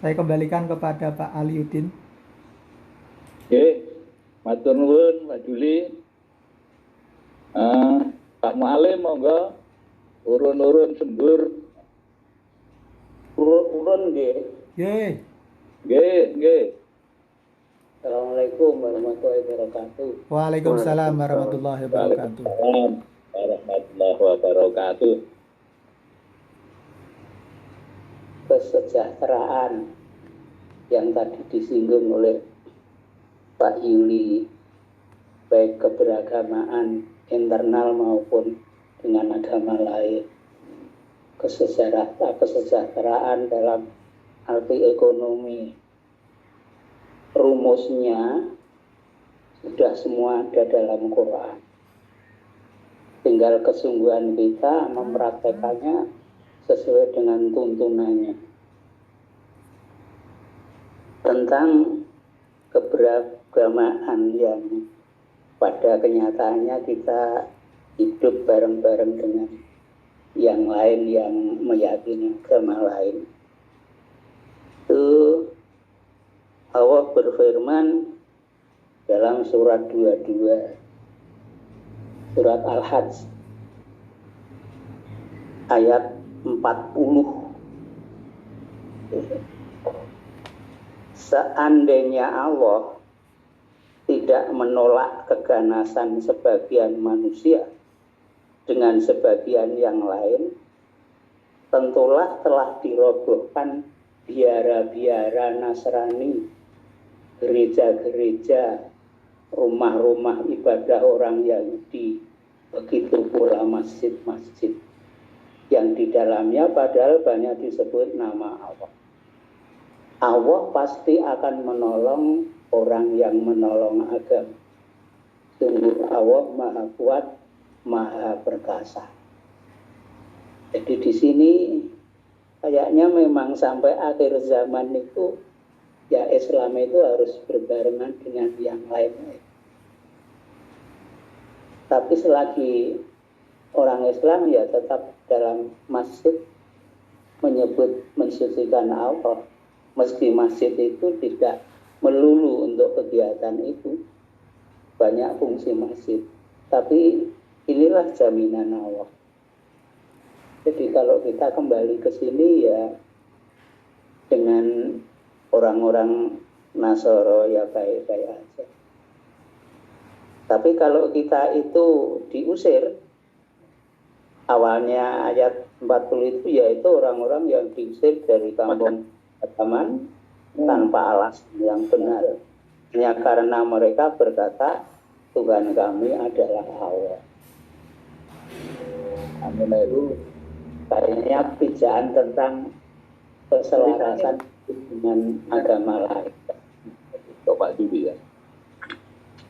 Saya kembalikan kepada Pak Aliuddin. Oke, matur nuwun Pak Juli. Pak Mualim monggo urun-urun sembur. Urun nggih. Nggih. Assalamualaikum warahmatullahi wabarakatuh. Waalaikumsalam warahmatullahi wabarakatuh. Waalaikumsalam warahmatullahi wabarakatuh. Kesejahteraan yang tadi disinggung oleh Pak Yuli, baik keberagamaan internal maupun dengan agama lain, kesejahteraan dalam arti ekonomi, rumusnya sudah semua ada dalam Quran. Tinggal kesungguhan kita mempraktekannya sesuai dengan tuntunannya. Tentang keberagamaan yang pada kenyataannya kita hidup bareng-bareng dengan yang lain yang meyakini agama lain. Itu Allah berfirman dalam surat 22, surat Al-Hajj ayat 40. seandainya Allah tidak menolak keganasan sebagian manusia dengan sebagian yang lain, tentulah telah dirobohkan biara-biara Nasrani, gereja-gereja, rumah-rumah ibadah orang Yahudi, begitu pula masjid-masjid yang di dalamnya padahal banyak disebut nama Allah. Allah pasti akan menolong orang yang menolong agama. Sungguh Allah Maha Kuat, Maha Perkasa. Jadi di sini kayaknya memang sampai akhir zaman itu ya Islam itu harus berbarengan dengan yang lain. Tapi selagi orang Islam ya tetap dalam masjid menyebut mensucikan Allah, meski masjid itu tidak melulu untuk kegiatan itu, banyak fungsi masjid. Tapi inilah jaminan Allah. Jadi kalau kita kembali ke sini ya dengan orang-orang Nasoro ya baik-baik aja. Tapi kalau kita itu diusir, awalnya ayat 40 itu yaitu orang-orang yang diusir dari kampung halaman tanpa alasan yang benar. Hanya karena mereka berkata Tuhan kami adalah Allah. Amin itu kayaknya pijaan tentang keselarasan dengan agama lain. Coba dulu ya.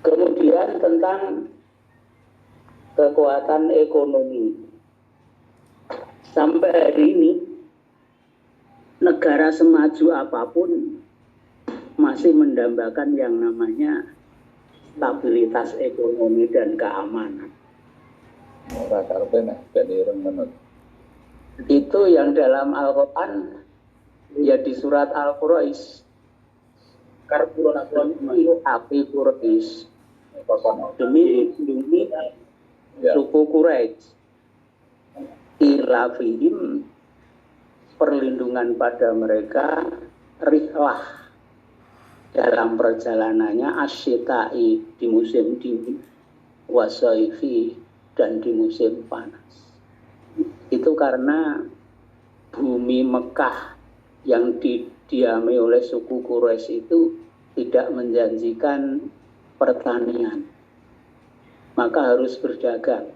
Kemudian tentang kekuatan ekonomi. Sampai hari ini negara semaju apapun masih mendambakan yang namanya stabilitas ekonomi dan keamanan. Itu yang dalam Al-Quran ya di surat Al-Quraish. Api Quraish demi lindungi suku Quraisy, ilafihim perlindungan pada mereka, rihlah dalam perjalanannya, asyita'i di musim dingin, wasaifi dan di musim panas. Itu karena bumi Mekah yang didiami oleh suku Quraisy itu tidak menjanjikan pertanian, maka harus berdagang,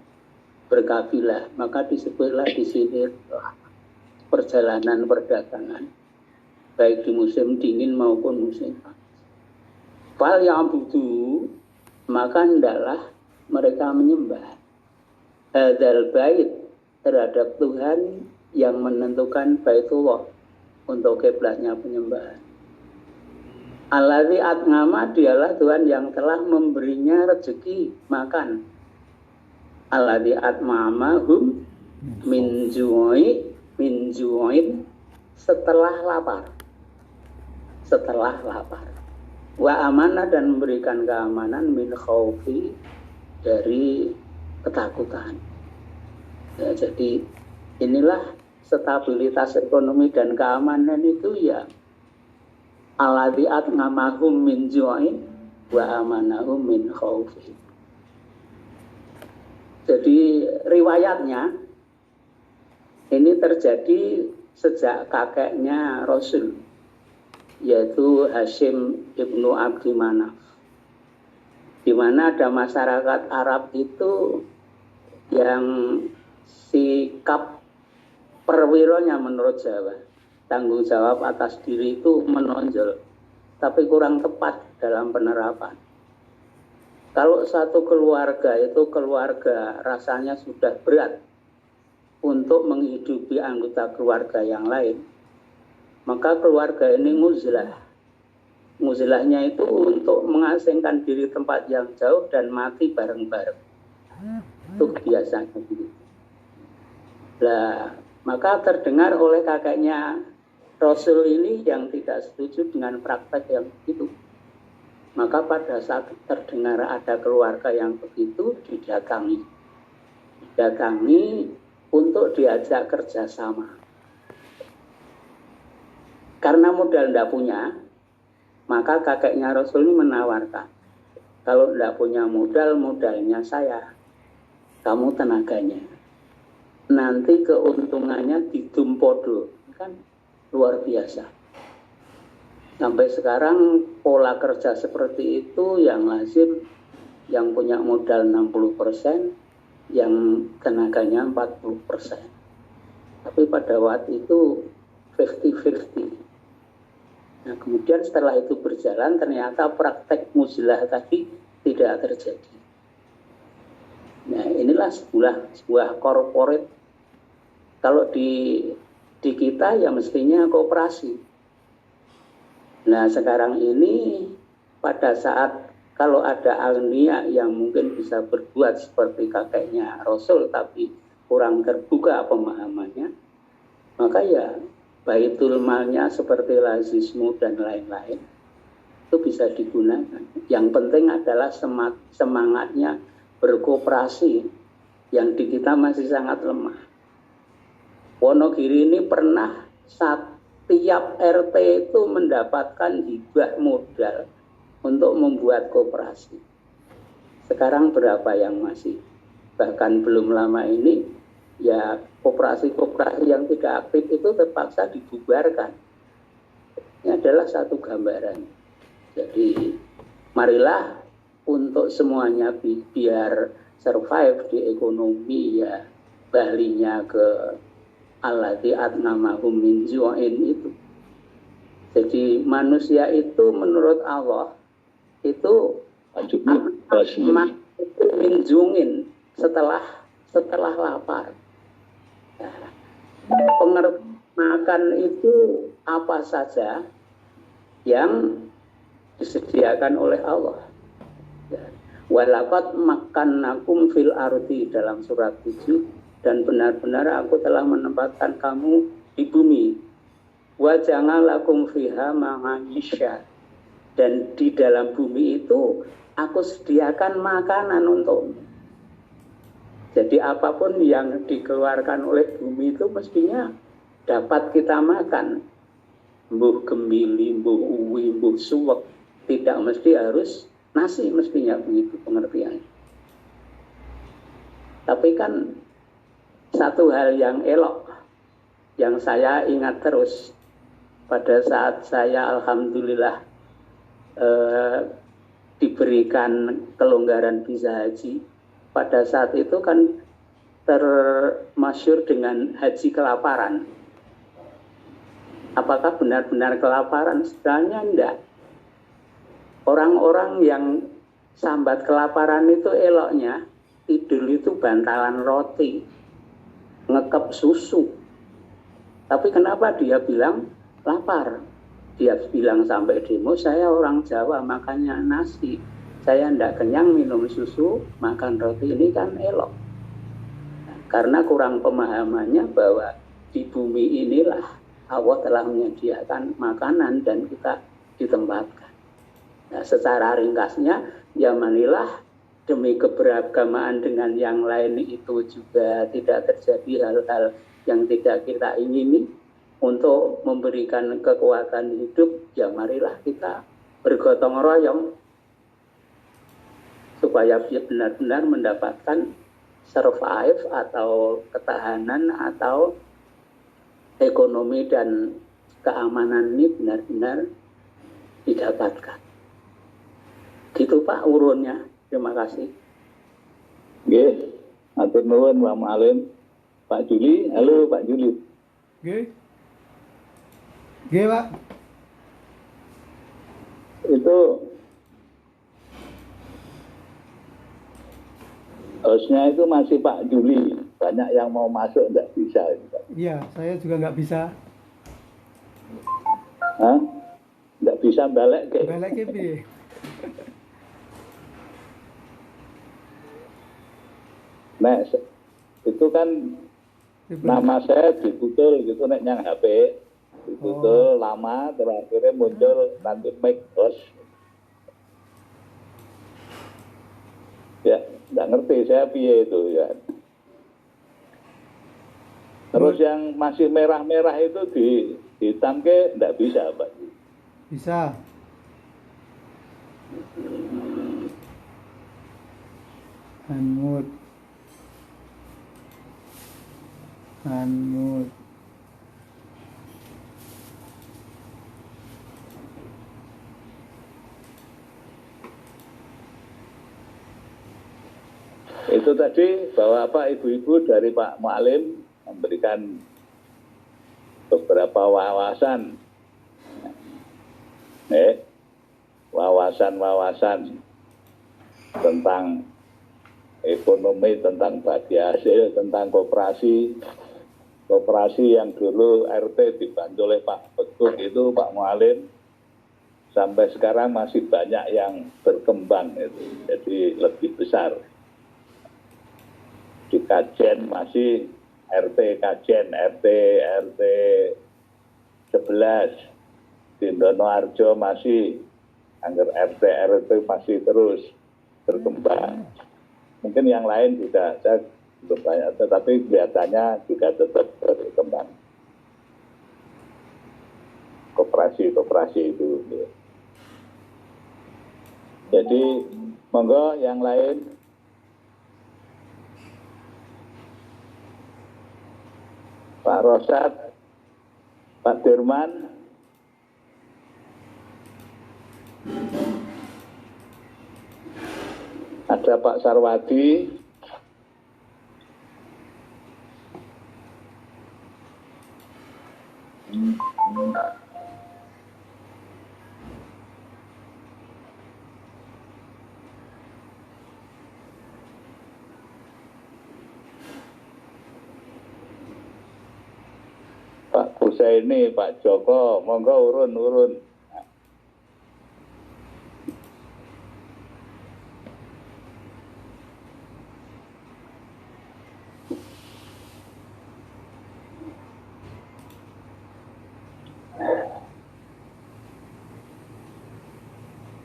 berkabilah, maka disebutlah di sini perjalanan perdagangan, baik di musim dingin maupun musim panas. Fal ya'budu, maka hendaklah mereka menyembah hadzal bait, terhadap Tuhan yang menentukan Baitullah untuk kiblatnya penyembahan. Alladzi at'ama, dialah Tuhan yang telah memberinya rezeki makan. Alladzi at'amahum min ju'in, setelah lapar. Wa amanah, dan memberikan keamanan, min khaufi, dari ketakutan. Ya, jadi inilah stabilitas ekonomi dan keamanan itu ya alladzi at'amahum min ju'in wa amanahum min khaufi. Jadi riwayatnya ini terjadi sejak kakeknya Rasul, yaitu Hashim ibnu Abdi Manaf, di mana ada masyarakat Arab itu yang sikap perwironya menurut Jawa, tanggung jawab atas diri itu menonjol, tapi kurang tepat dalam penerapan. Kalau satu keluarga itu keluarga rasanya sudah berat untuk menghidupi anggota keluarga yang lain, maka keluarga ini nguzlah. Nguzlahnya itu untuk mengasingkan diri tempat yang jauh dan mati bareng-bareng. Itu biasanya begitu. Nah, maka terdengar oleh kakeknya Rasul ini yang tidak setuju dengan praktek yang begitu. Maka pada saat terdengar ada keluarga yang begitu, didatangi untuk diajak kerjasama. Karena modal tidak punya, Maka kakeknya Rasul ini menawarkan, kalau tidak punya modal, modalnya saya, kamu tenaganya. Nanti keuntungannya didumpodo, kan luar biasa. Sampai sekarang pola kerja seperti itu yang lazim, yang punya modal 60%, yang tenaganya 40%. Tapi pada waktu itu 50-50. Nah, kemudian setelah itu berjalan, ternyata praktek muzilah tadi tidak terjadi. Nah, inilah sebuah corporate. Kalau di kita ya mestinya koperasi. Nah, sekarang ini pada saat kalau ada agnia yang mungkin bisa berbuat seperti kakeknya Rasul tapi kurang terbuka pemahamannya, maka ya baitul malnya seperti lazismu dan lain-lain itu bisa digunakan. Yang penting adalah semangatnya berkooperasi yang di kita masih sangat lemah. Wonogiri ini pernah setiap RT itu mendapatkan hibah modal untuk membuat koperasi. Sekarang berapa yang masih? Bahkan belum lama ini ya koperasi-koperasi yang tidak aktif itu terpaksa dibubarkan. Ini adalah satu gambaran. Jadi marilah untuk semuanya biar survive di ekonomi ya balinya ke allati atnamahum min ju'in itu. Jadi manusia itu menurut Allah itu minjungin setelah lapar. Pengertian makan itu apa saja yang disediakan oleh Allah. Walaqad makkannakum fil ardi dalam surat 7, dan benar-benar aku telah menempatkan kamu di bumi. Wa ja'alakum fiha ma'isha, dan di dalam bumi itu aku sediakan makanan untukmu. Jadi apapun yang dikeluarkan oleh bumi itu mestinya dapat kita makan. Mbuh gembili, mbuh uwi, mbuh suwek, tidak mesti harus nasi, mestinya begitu pengertiannya. Tapi kan satu hal yang elok yang saya ingat terus pada saat saya alhamdulillah diberikan kelonggaran visa haji. Pada saat itu kan termasyhur dengan haji kelaparan. Apakah benar-benar kelaparan? Sebenarnya enggak. Orang-orang yang sambat kelaparan itu eloknya tidur itu bantalan roti, ngekep susu. Tapi kenapa dia bilang lapar? Dia bilang sampai demo, saya orang Jawa makannya nasi, saya tidak kenyang minum susu, makan roti, ini kan elok. Karena kurang pemahamannya bahwa di bumi inilah Allah telah menyediakan makanan dan kita ditempatkan. Nah, secara ringkasnya, ya marilah demi keberagamaan dengan yang lain itu juga tidak terjadi hal-hal yang tidak kita ingini. Untuk memberikan kekuatan hidup, ya marilah kita bergotong royong supaya benar-benar mendapatkan survive atau ketahanan atau ekonomi dan keamanan ini benar-benar didapatkan. Gitu Pak urunnya. Terima kasih. Nggih, matur nuwun Pak Alim. Pak Juli, halo Pak Juli. Nggih. Nggih, Pak. Itu hostnya itu masih Pak Juli. Banyak yang mau masuk enggak bisa. Iya, saya juga nggak bisa. Hah? Enggak bisa balik ke. Balik ke piye? Nah, itu kan nama saya dibutul gitu nek nyang HP. Dibutul lama, terakhirnya muncul nanti make host. Ya, nggak ngerti saya piye itu ya. Terus yang masih merah-merah itu dihitam ke nggak bisa Pak. Bisa. Anmut. Itu tadi bahwa Pak Ibu-Ibu dari Pak Mu'alim memberikan beberapa wawasan, wawasan tentang ekonomi, tentang bagi hasil, tentang koperasi yang dulu RT dibantu oleh Pak Bekut itu Pak Mu'alim, sampai sekarang masih banyak yang berkembang itu, jadi lebih besar. Di Kajen masih RT 11, di Donoarjo masih anggar RT masih terus berkembang. Mungkin yang lain juga saya belum banyak, tetapi kelihatannya juga tetap berkembang. Koperasi itu. Jadi monggo yang lain. Pak Rosad, Pak Dirman, ada Pak Sarwadi, Pak Husaini, Pak Joko, monggo urun.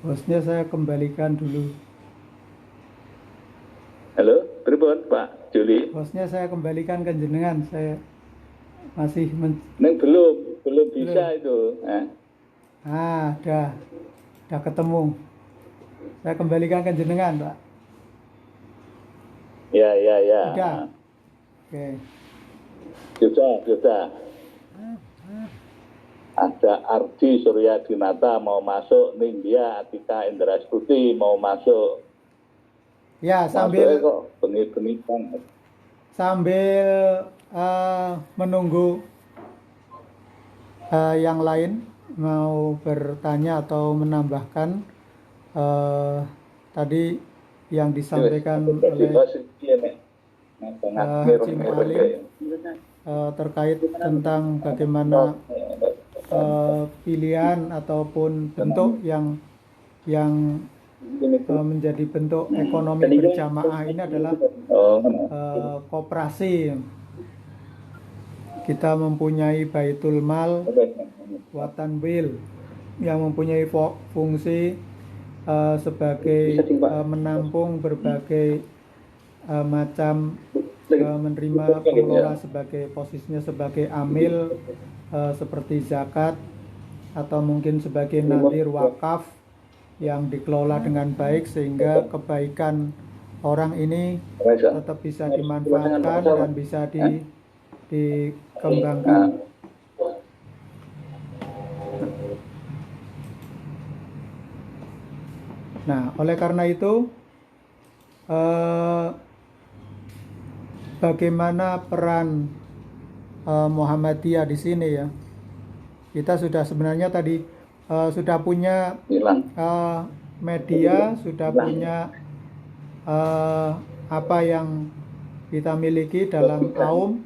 Hostnya saya kembalikan dulu. Halo, pripun Pak Juli? Hostnya saya kembalikan ke jenengan. Saya masih belum bisa itu. Udah ketemu. Saya kembalikan ke jenengan, Pak. Ya. Udah. Oke. Sudah. Ada Ardi Surya Dinata mau masuk, Nindya Atika Indra Stuti mau masuk. Ya, sambil bengi menunggu yang lain mau bertanya atau menambahkan tadi yang disampaikan oleh Haji Mu'alim terkait tentang bagaimana pilihan ataupun bentuk yang menjadi bentuk ekonomi berjamaah ini adalah koperasi. Kita mempunyai Baitul Mal wa Tanwil yang mempunyai fungsi sebagai menampung berbagai macam menerima pengelola sebagai posisinya sebagai amil seperti zakat atau mungkin sebagai nadir wakaf yang dikelola dengan baik sehingga kebaikan orang ini tetap bisa dimanfaatkan dan bisa dikembangkan. Nah, oleh karena itu bagaimana peran Muhammadiyah di sini ya? Kita sudah sebenarnya tadi sudah punya media, sudah punya apa yang kita miliki dalam kaum.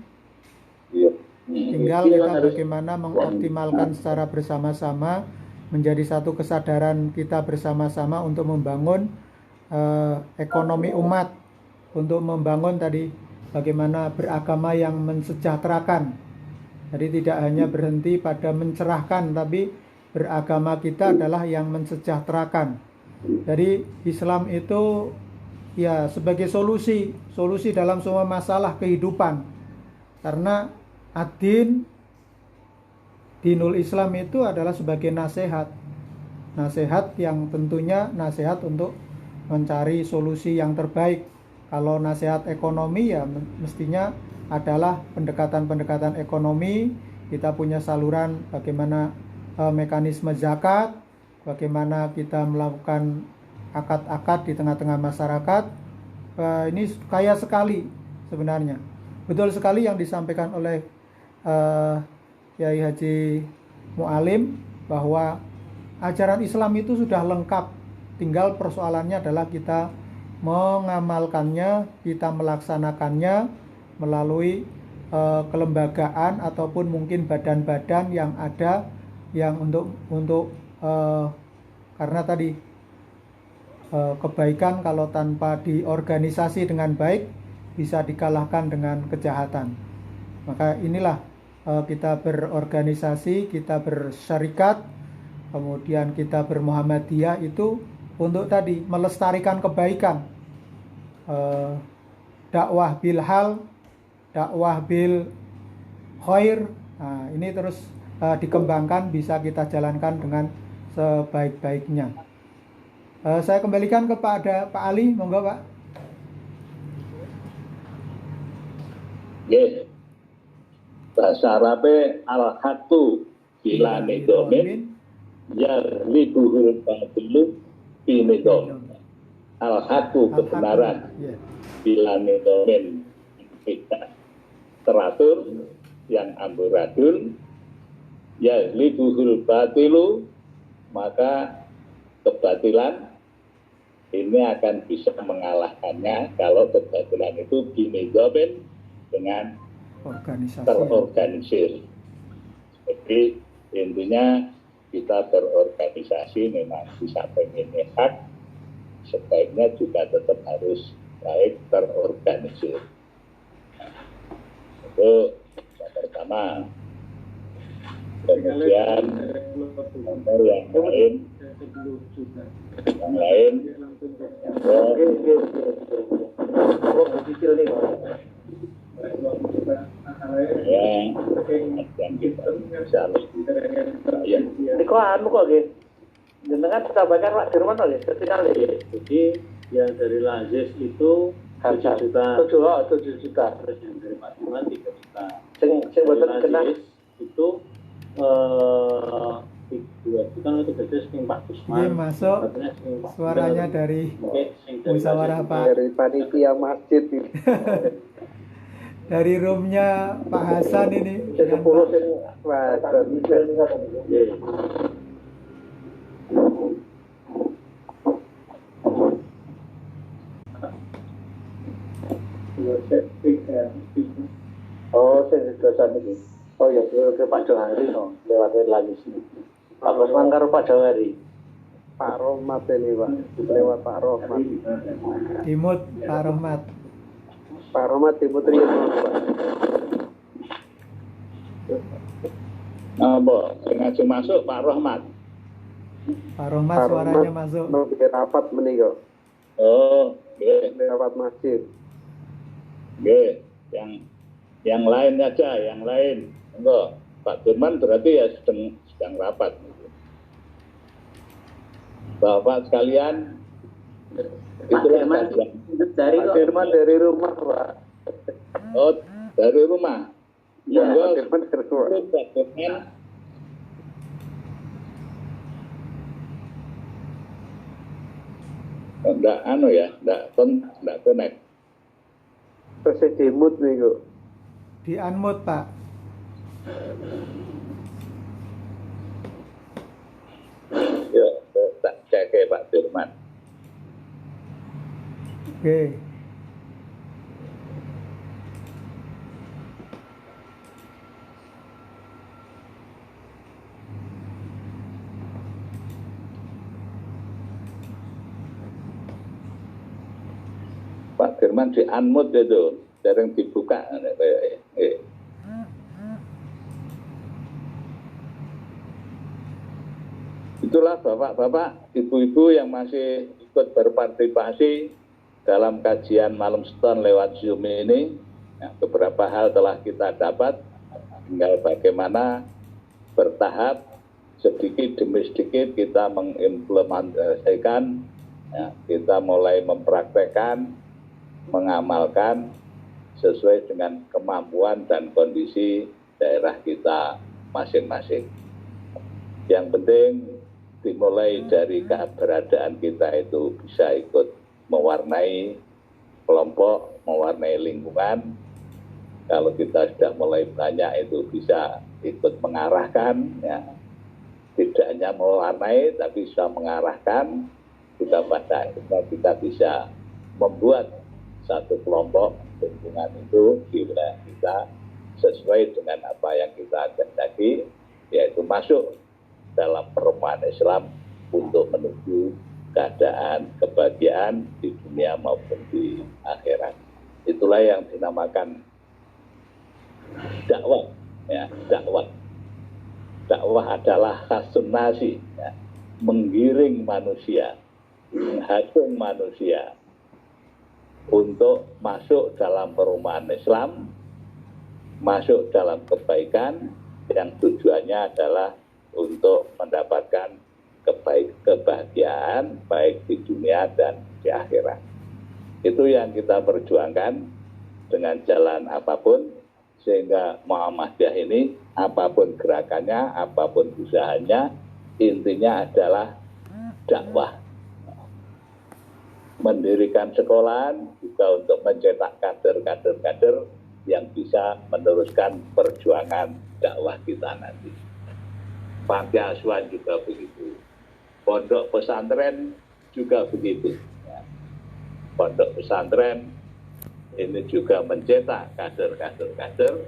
Tinggal kita bagaimana mengoptimalkan secara bersama-sama menjadi satu kesadaran kita bersama-sama untuk membangun ekonomi umat, untuk membangun tadi bagaimana beragama yang mensejahterakan. Jadi tidak hanya berhenti pada mencerahkan, tapi beragama kita adalah yang mensejahterakan. Jadi Islam itu ya sebagai solusi dalam semua masalah kehidupan. Karena dinul Islam itu adalah sebagai nasihat. nasihat yang tentunya nasihat untuk mencari solusi yang terbaik. Kalau nasihat ekonomi ya mestinya adalah pendekatan-pendekatan ekonomi. Kita punya saluran bagaimana mekanisme zakat, bagaimana kita melakukan akad-akad di tengah-tengah masyarakat. Ini kaya sekali sebenarnya. Betul sekali yang disampaikan oleh Kiai Haji Mu'alim bahwa ajaran Islam itu sudah lengkap. Tinggal persoalannya adalah kita mengamalkannya, kita melaksanakannya melalui kelembagaan ataupun mungkin badan-badan yang ada yang untuk karena tadi kebaikan kalau tanpa diorganisasi dengan baik bisa dikalahkan dengan kejahatan. Maka inilah kita berorganisasi, kita bersyarikat, kemudian kita bermuhammadiyah itu untuk tadi melestarikan kebaikan, dakwah bil hal, dakwah bil khair. Nah, ini terus dikembangkan, bisa kita jalankan dengan sebaik-baiknya. Saya kembalikan kepada Pak Ali, monggo Pak. Yes. Bahasa Arabe al-haqu bila nidomin ya libuhul batilu binidom. Al-haqu kebenaran bila nidomin tidak teratur yang amburadul ya libuhul batilu, maka kebatilan ini akan bisa mengalahkannya kalau kebatilan itu binidom dengan terorganisir. Jadi intinya kita berorganisasi memang bisa pengen hak, sebaiknya juga tetap harus baik terorganisir. Itu yang pertama. Kemudian nomor yang lain yang kita bisa lebih ya. Niko anu kok nggih. Jenengan sampaikan Pak Dirman nggih, ketika jadi yang dari Lazis itu 7 juta. 7 juta. Terus yang dari Pak Dirman 3 juta. Sing boten kena itu 2 juta itu gede sing Pak Usman. Ini masuk suaranya dari musyawarah Pak. Dari panitia masjid ini. Dari roomnya Pak Hasan ini. Sing 10 sing oh, sing dosan iki. Oh ya, ke Pak Johari no, lewat lagi sini. Pak Usman karo Pak Johari. Pak Rohmat ini Pak, lewat Pak Rohmat. Imut Pak Rohmat. Pak Rohmat di Putri Pak. Sengaja masuk Pak Rohmat. Pak Rohmat suaranya masuk. Mau rapat menika. Oh, nggih. Rapat masjid. Nggih, yang lain aja, yang lain. Enggak, Pak Dirman berarti ya sedang rapat. Bapak sekalian, itulah kajian. Pak Dirman dari rumah Pak. Oh, dari rumah. Ya, Monggo, Pak Dirman dari rumah. Pak Dirman. Enggak anu ya, enggak connect. Terus dimut niku. Di unmute Pak. Ya, tak cek Pak Dirman. Oke. Pak Dirman di unmute itu, jarang dibuka. Itulah bapak-bapak, ibu-ibu yang masih ikut berpartisipasi dalam kajian Malam Seton lewat Zoom ini. Ya, beberapa hal telah kita dapat, tinggal bagaimana bertahap sedikit demi sedikit kita mengimplementasikan, ya, kita mulai mempraktekkan, mengamalkan sesuai dengan kemampuan dan kondisi daerah kita masing-masing. Yang penting dimulai dari keberadaan kita itu bisa ikut mewarnai kelompok, mewarnai lingkungan. Kalau kita sudah mulai banyak itu bisa ikut mengarahkan, ya. Tidak hanya mewarnai tapi bisa mengarahkan. Kita pada akhirnya kita bisa membuat satu kelompok lingkungan itu di wilayah kita sesuai dengan apa yang kita kehendaki, yaitu masuk dalam perumahan Islam untuk menuju keadaan kebahagiaan di dunia maupun di akhirat. Itulah yang dinamakan dakwah, ya, dakwah. Dakwah adalah khasun nasi, ya, menggiring manusia, menghasung manusia untuk masuk dalam perumahan Islam, masuk dalam kebaikan yang tujuannya adalah untuk mendapatkan kebahagiaan baik di dunia dan di akhirat. Itu yang kita perjuangkan dengan jalan apapun, sehingga Muhammadiyah ini apapun gerakannya, apapun usahanya, intinya adalah dakwah. Mendirikan sekolahan juga untuk mencetak kader-kader yang bisa meneruskan perjuangan dakwah kita nanti. Panti asuhan juga begitu. Pondok pesantren juga begitu. Ya. Pondok pesantren ini juga mencetak kader-kader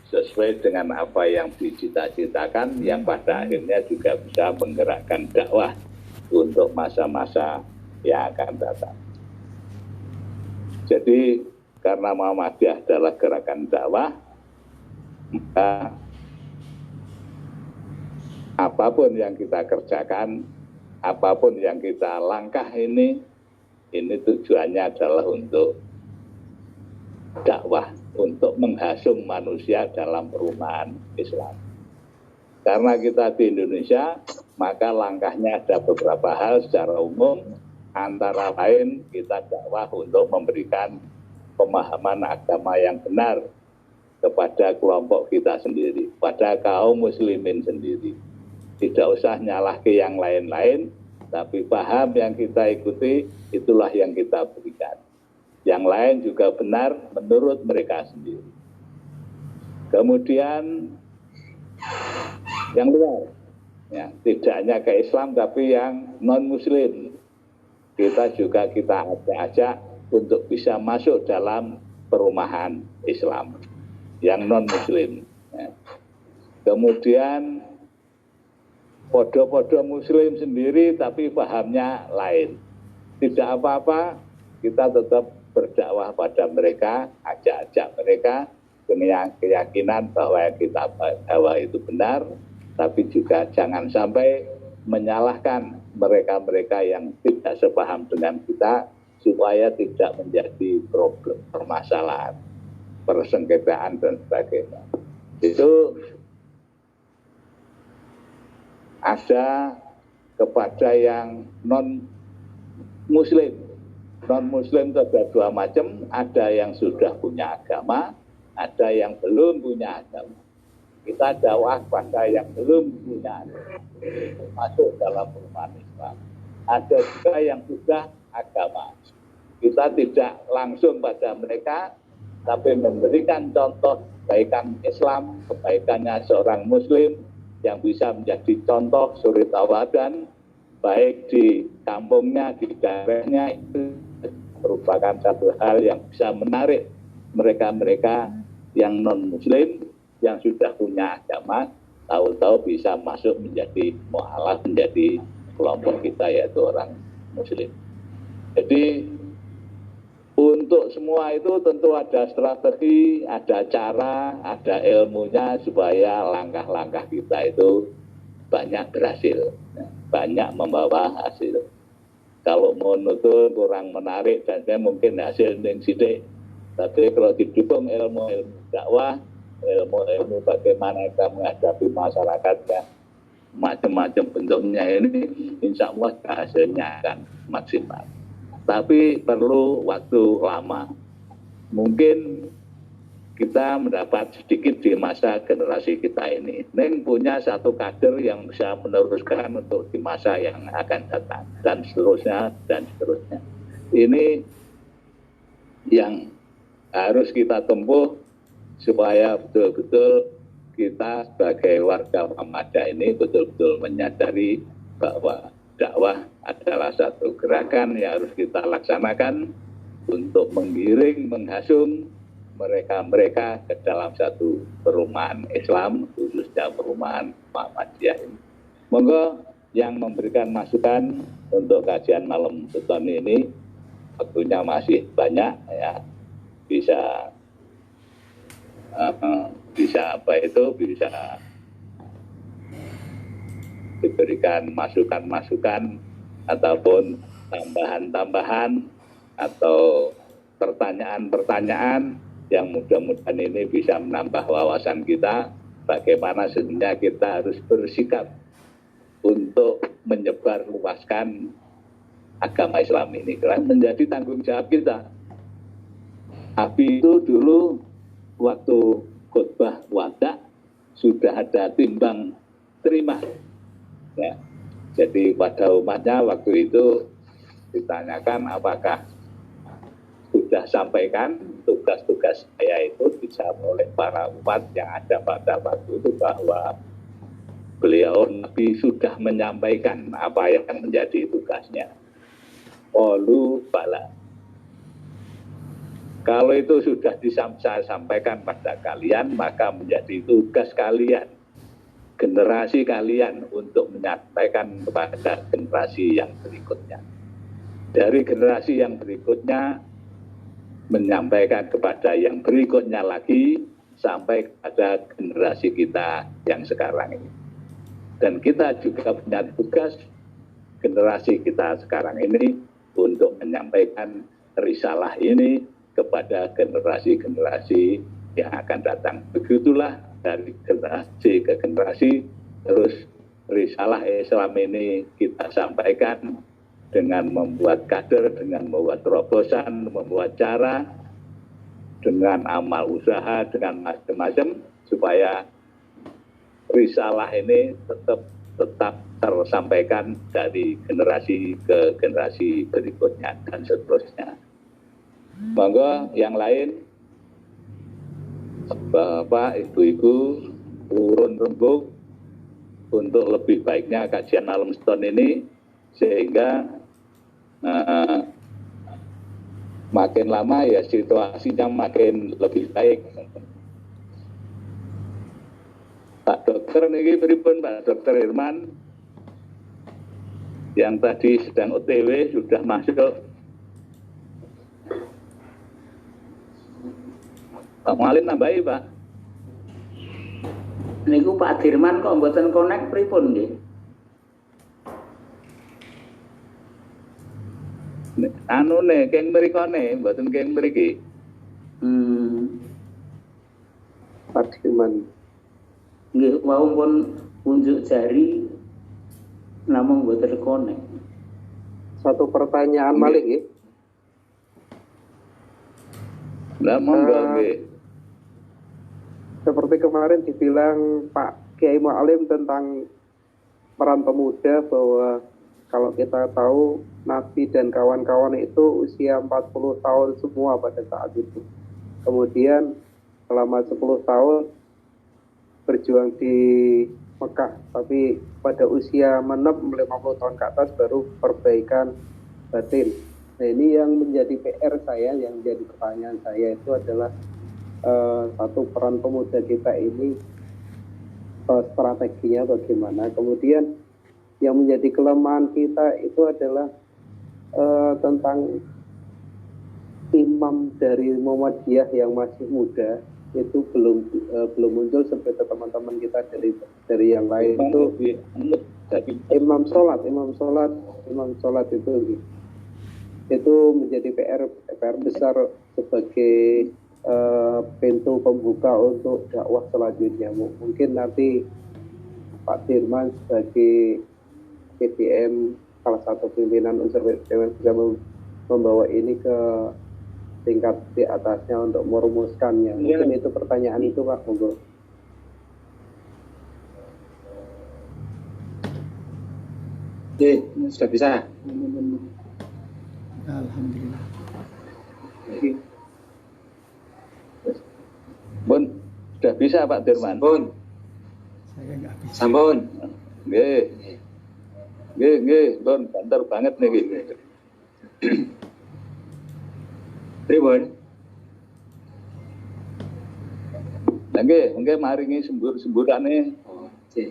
sesuai dengan apa yang dicita-citakan, yang pada akhirnya juga bisa menggerakkan dakwah untuk masa-masa yang akan datang. Jadi karena Muhammadiyah adalah gerakan dakwah, maka apapun yang kita kerjakan, apapun yang kita langkah ini tujuannya adalah untuk dakwah, untuk menghasung manusia dalam perumahan Islam. Karena kita di Indonesia, maka langkahnya ada beberapa hal secara umum, antara lain kita dakwah untuk memberikan pemahaman agama yang benar kepada kelompok kita sendiri, pada kaum muslimin sendiri. Tidak usah nyalah ke yang lain-lain, tapi paham yang kita ikuti, itulah yang kita berikan. Yang lain juga benar menurut mereka sendiri. Kemudian yang luar, ya, tidak hanya ke Islam tapi yang non-muslim, kita ajak untuk bisa masuk dalam perumahan Islam yang non-muslim. Ya. Kemudian podo-podo muslim sendiri tapi pahamnya lain. Tidak apa-apa, kita tetap berdakwah pada mereka, ajak-ajak mereka dengan keyakinan bahwa yang kita bawa itu benar, tapi juga jangan sampai menyalahkan mereka-mereka yang tidak sepaham dengan kita, supaya tidak menjadi problem, permasalahan, persengketaan dan sebagainya. Itu ada kepada yang non-muslim. Non-muslim itu ada dua macam, ada yang sudah punya agama, ada yang belum punya agama. Kita dakwah pada yang belum punya agama, masuk dalam perumahan Islam. Ada juga yang sudah agama. Kita tidak langsung pada mereka, tapi memberikan contoh kebaikan Islam, kebaikannya seorang Muslim yang bisa menjadi contoh suri tauladan, baik di kampungnya, di daerahnya, itu merupakan satu hal yang bisa menarik mereka-mereka yang non-Muslim, yang sudah punya agama, tahu-tahu bisa masuk menjadi mu'alaf, menjadi kelompok kita, yaitu orang Muslim. Jadi untuk semua itu tentu ada strategi, ada cara, ada ilmunya supaya langkah-langkah kita itu banyak berhasil, banyak membawa hasil. Kalau monoton kurang menarik dan mungkin hasil yang sidik, tapi kalau didukung ilmu-ilmu dakwah, ilmu-ilmu bagaimana kita menghadapi masyarakat yang macam-macam bentuknya ini, insya Allah hasilnya akan maksimal. Tapi perlu waktu lama. Mungkin kita mendapat sedikit di masa generasi kita ini. Neng punya satu kader yang bisa meneruskan untuk di masa yang akan datang, dan seterusnya, dan seterusnya. Ini yang harus kita tempuh supaya betul-betul kita sebagai warga Muhammadiyah ini betul-betul menyadari bahwa dakwah adalah satu gerakan yang harus kita laksanakan untuk menggiring, menghasung mereka-mereka ke dalam satu perumahan Islam, khususnya perumahan Muhammadiyah ini. Monggo yang memberikan masukan untuk kajian malam beton ini, waktunya masih banyak ya, bisa diberikan masukan-masukan ataupun tambahan-tambahan atau pertanyaan-pertanyaan yang mudah-mudahan ini bisa menambah wawasan kita bagaimana sehingga kita harus bersikap untuk menyebarluaskan agama Islam ini, karena menjadi tanggung jawab kita. Habis itu dulu waktu khutbah wada sudah ada timbang terima ya. Jadi pada umatnya waktu itu ditanyakan apakah sudah sampaikan tugas-tugas saya itu dijawab oleh para umat yang ada pada waktu itu bahwa beliau Nabi sudah menyampaikan apa yang menjadi tugasnya. Qalu bala. Kalau itu sudah saya sampaikan pada kalian, maka menjadi tugas kalian, generasi kalian untuk menyampaikan kepada generasi yang berikutnya. Dari generasi yang berikutnya menyampaikan kepada yang berikutnya lagi sampai kepada generasi kita yang sekarang ini. Dan kita juga punya tugas generasi kita sekarang ini untuk menyampaikan risalah ini kepada generasi-generasi yang akan datang. Begitulah dari generasi ke generasi, terus risalah Islam ini kita sampaikan dengan membuat kader, dengan membuat terobosan, membuat cara, dengan amal usaha, dengan macam-macam, supaya risalah ini tetap tersampaikan dari generasi ke generasi berikutnya dan seterusnya. Monggo yang lain, Bapak, Ibu-ibu, urun rembuk untuk lebih baiknya kajian malam stone ini, sehingga makin lama ya situasinya makin lebih baik. Pak Dokter niki pripun Pak Dokter Irman yang tadi sedang OTW sudah masuk. Pak Malin nambahi Pak. Niku Pak Dirman kok mboten connect pripun nggih? Anu ne keng mrikone mboten keng mriki. Pak Dirman. Nggih, wau pun unjuk jari namung mboten connect. Satu pertanyaan Malik nggih. Lah monggo nggih. Seperti kemarin dibilang Pak Kiai Mu'alim tentang peran pemuda, bahwa kalau kita tahu Nabi dan kawan-kawan itu usia 40 tahun semua pada saat itu. Kemudian selama 10 tahun berjuang di Mekah, tapi pada usia menep 50 tahun ke atas baru perbaikan batin. Nah, ini yang menjadi PR saya, yang menjadi pertanyaan saya itu adalah satu, peran pemuda kita ini strateginya bagaimana. Kemudian yang menjadi kelemahan kita itu adalah tentang imam dari Muhammadiyah yang masih muda itu belum muncul seperti teman-teman kita dari yang lain. Itu imam sholat itu menjadi PR besar sebagai pintu pembuka untuk dakwah selanjutnya. Mungkin nanti Pak Dirman sebagai PTM salah satu pimpinan unsur PTM bisa membawa ini ke tingkat di atasnya untuk merumuskannya. Mungkin itu pertanyaan itu Pak, monggo. Oke, sudah bisa. Alhamdulillah. Bun, sudah bisa Pak Dirman? Sampun, Saya nggak bisa. sampun. Nggih. Nggih, Bun, banter banget nih. Pripun? Lah nggih maringi sembur-semburane. Oh, oke.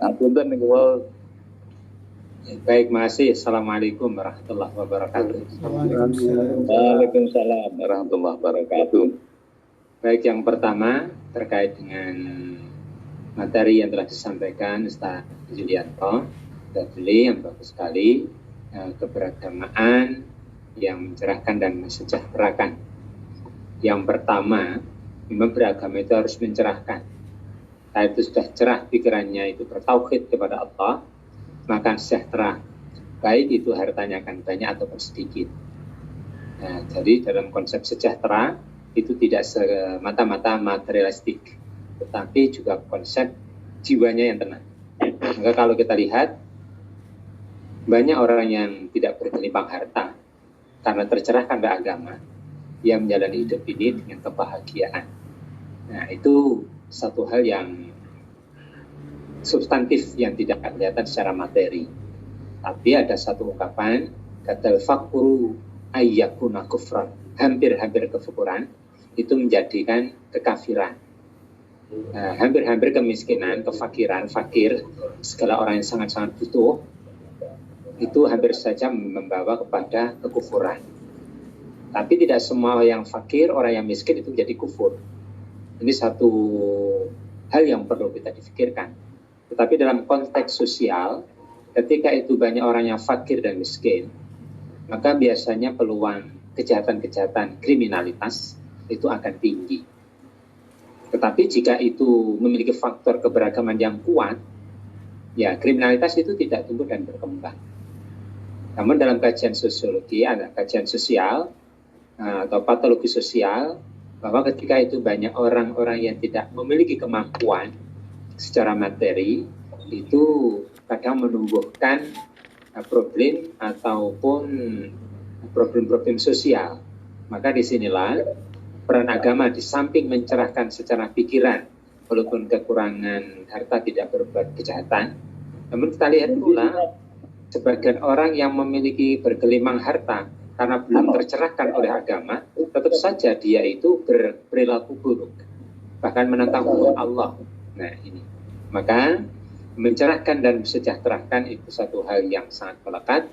Ngapunten niku wae. Baik, makasih. Assalamualaikum warahmatullahi wabarakatuh. Waalaikumsalam. Waalaikumsalam warahmatullahi wabarakatuh. Baik, yang pertama terkait dengan materi yang telah disampaikan Ustaz Julianto tadi yang bagus sekali, keberagamaan yang mencerahkan dan mensejahterakan. Yang pertama, memang beragama itu harus mencerahkan. Kalau itu sudah cerah pikirannya, itu bertauhid kepada Allah, maka sejahtera, baik itu hartanya akan banyak ataupun sedikit. Nah, jadi dalam konsep sejahtera itu tidak semata-mata materialistik, tetapi juga konsep jiwanya yang tenang. Maka kalau kita lihat, banyak orang yang tidak bergelimpang harta karena tercerahkan oleh agama, yang menjalani hidup ini dengan kebahagiaan. Nah, itu satu hal yang substantif yang tidak kelihatan secara materi. Tapi ada satu ungkapan, kata fakuru ayyakuna kufran, hampir-hampir kefukuran, itu menjadikan kekafiran. Hampir-hampir kemiskinan, kefakiran, fakir, segala orang yang sangat-sangat butuh, itu hampir saja membawa kepada kekufuran. Tapi tidak semua yang fakir, orang yang miskin itu menjadi kufur. Ini satu hal yang perlu kita difikirkan. Tetapi dalam konteks sosial, ketika itu banyak orang yang fakir dan miskin, maka biasanya peluang kejahatan-kejahatan, kriminalitas itu akan tinggi. Tetapi jika itu memiliki faktor keberagaman yang kuat, ya kriminalitas itu tidak tumbuh dan berkembang. Namun dalam kajian sosiologi, ada kajian sosial atau patologi sosial, bahwa ketika itu banyak orang-orang yang tidak memiliki kemampuan secara materi, itu kadang menumbuhkan problem ataupun problem-problem sosial. Maka disinilah peran agama di samping mencerahkan secara pikiran, walaupun kekurangan harta tidak berbuat kejahatan, namun kita lihat pula sebagian orang yang memiliki bergelimang harta karena belum tercerahkan oleh agama, tetap saja dia itu berperilaku buruk, bahkan menentang hukum Allah. Nah ini, maka mencerahkan dan mensejahterakan itu satu hal yang sangat melekat.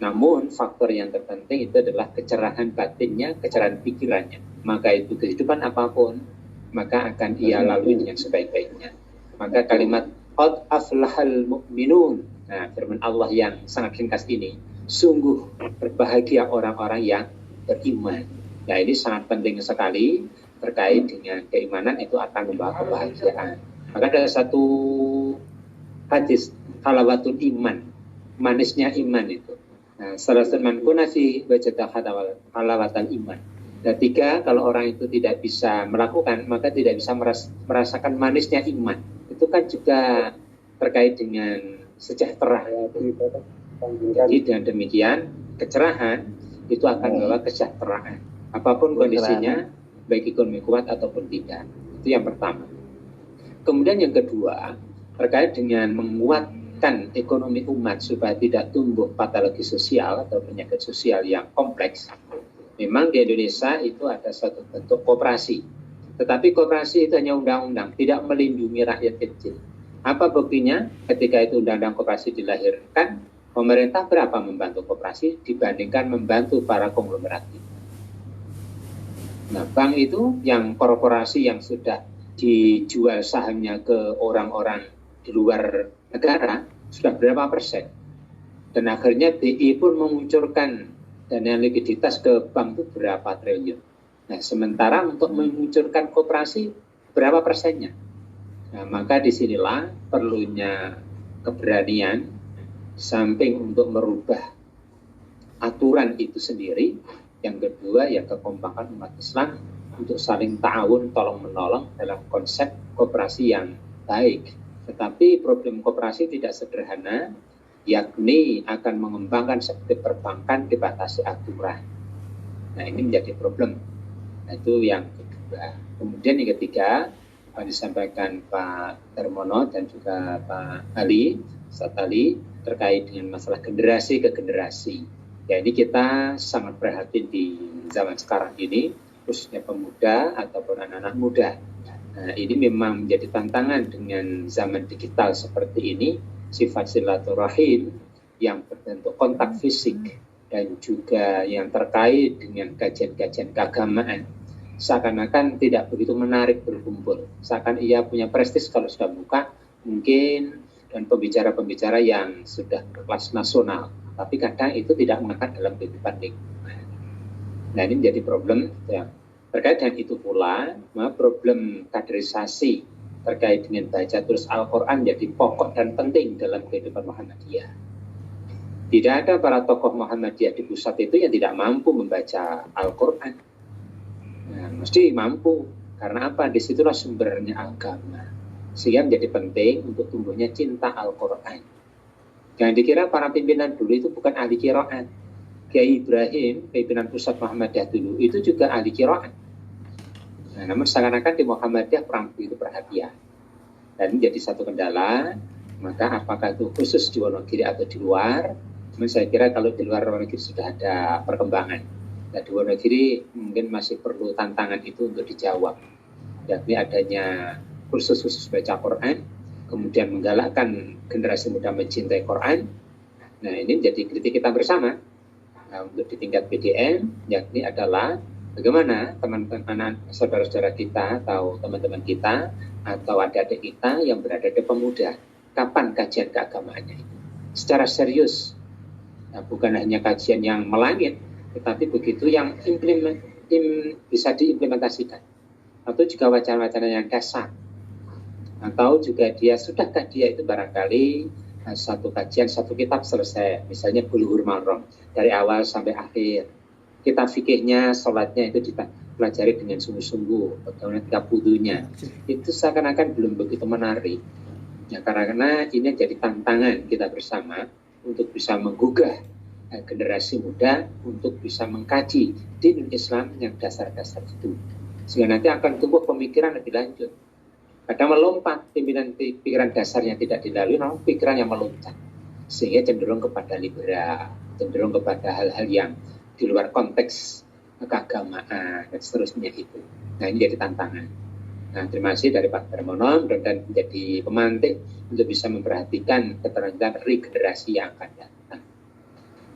Namun faktor yang terpenting itu adalah kecerahan batinnya, kecerahan pikirannya. Maka itu kehidupan apapun, maka akan ia lalui dengan sebaik-baiknya. Maka kalimat qad aflahal mu'minun, nah firman Allah yang sangat ringkas ini, sungguh berbahagia orang-orang yang beriman. Nah ini sangat penting sekali terkait dengan keimanan, itu akan membawa kebahagiaan. Maka ada satu hadis, halawatul iman, manisnya iman itu. Nah, salah teman kunasi wajata halawatul iman. Dan tiga, kalau orang itu tidak bisa melakukan, maka tidak bisa merasakan manisnya iman. Itu kan juga terkait dengan sejahtera. Jadi dengan demikian, kecerahan itu akan membawa kesejahteraan. Apapun kondisinya, baik ekonomi kuat ataupun tidak. Itu yang pertama. Kemudian yang kedua, terkait dengan menguatkan ekonomi umat supaya tidak tumbuh patologi sosial atau penyakit sosial yang kompleks. Memang di Indonesia itu ada satu bentuk koperasi. Tetapi koperasi itu hanya undang-undang, tidak melindungi rakyat kecil. Apa buktinya? Ketika itu undang-undang koperasi dilahirkan, pemerintah berapa membantu koperasi dibandingkan membantu para konglomerat itu. Nah, bank itu yang korporasi yang sudah dijual sahamnya ke orang-orang di luar negara sudah berapa persen, dan akhirnya BI pun menguncurkan dana likuiditas ke bank itu berapa triliun. Nah sementara untuk menguncurkan koperasi berapa persennya? Nah, maka disinilah perlunya keberanian samping untuk merubah aturan itu sendiri. Yang kedua ya kekompakan umat Islam untuk saling ta'awun, tolong menolong dalam konsep koperasi yang baik. Tetapi problem koperasi tidak sederhana, yakni akan mengembangkan sektor perbankan dibatasi aturan. Nah, ini menjadi problem. Nah, itu yang kedua. Kemudian yang ketiga, apa disampaikan Pak Darmono dan juga Pak Ali, Ustaz Ali, terkait dengan masalah generasi ke generasi. Ya, ini kita sangat prihatin di zaman sekarang ini, khususnya pemuda ataupun anak-anak muda. Nah, ini memang menjadi tantangan dengan zaman digital seperti ini, sifat silaturahim yang berbentuk kontak fisik dan juga yang terkait dengan kajian-kajian keagamaan seakan-akan tidak begitu menarik berkumpul. Seakan ia punya prestis kalau sudah buka, mungkin, dan pembicara-pembicara yang sudah berkelas nasional. Tapi kadang itu tidak mengangkat dalam kehidupan lingkungan. Nah, ini menjadi problem. Ya. Terkait dengan itu pula, problem kaderisasi terkait dengan baca tulis Al-Quran jadi pokok dan penting dalam kehidupan Muhammadiyah. Tidak ada para tokoh Muhammadiyah di pusat itu yang tidak mampu membaca Al-Quran. Nah, mesti mampu. Karena apa? Disitulah sumbernya agama. Sehingga menjadi penting untuk tumbuhnya cinta Al-Quran. Jangan dikira para pimpinan dulu itu bukan ahli qiraat. Kiai Ibrahim, pimpinan pusat Muhammadiyah dulu, itu juga ahli qiraat. Nah, namun seakan-akan di Muhammadiyah perang itu perhatian. Dan menjadi satu kendala, maka apakah itu khusus di Wonogiri atau di luar? Namun saya kira kalau di luar Wonogiri sudah ada perkembangan. Nah, di Wonogiri mungkin masih perlu tantangan itu untuk dijawab. Yakni adanya kursus-kursus baca Quran, kemudian menggalakkan generasi muda mencintai Quran. Nah, ini menjadi kritik kita bersama. Nah, untuk di tingkat PDM, yakni adalah bagaimana teman-teman, saudara-saudara kita atau teman-teman kita atau adik-adik kita yang berada di pemuda, kapan kajian keagamaannya itu secara serius. Nah, bukan hanya kajian yang melangit, tetapi begitu yang bisa diimplementasikan. Atau juga wacana-wacana yang dasar. Atau juga sudahkah dia itu barangkali satu kajian, satu kitab selesai. Misalnya Bulughul Maram, dari awal sampai akhir. Kitab fikihnya, sholatnya itu dipelajari dengan sungguh-sungguh. Bagaimana ketika wudunya. Itu seakan-akan belum begitu menarik. Ya, karena ini jadi tantangan kita bersama untuk bisa menggugah generasi muda untuk bisa mengkaji dinul Islam yang dasar-dasar itu. Sehingga nanti akan tumbuh pemikiran lebih lanjut. Kadang melompat, pikiran dasarnya tidak dilalui, namun pikiran yang meloncat. Sehingga cenderung kepada liberal, cenderung kepada hal-hal yang di luar konteks keagamaan, dan seterusnya itu. Nah, ini jadi tantangan. Nah, terima kasih dari Pak Darmono, dan menjadi pemantik untuk bisa memperhatikan keterangan regenerasi yang akan datang.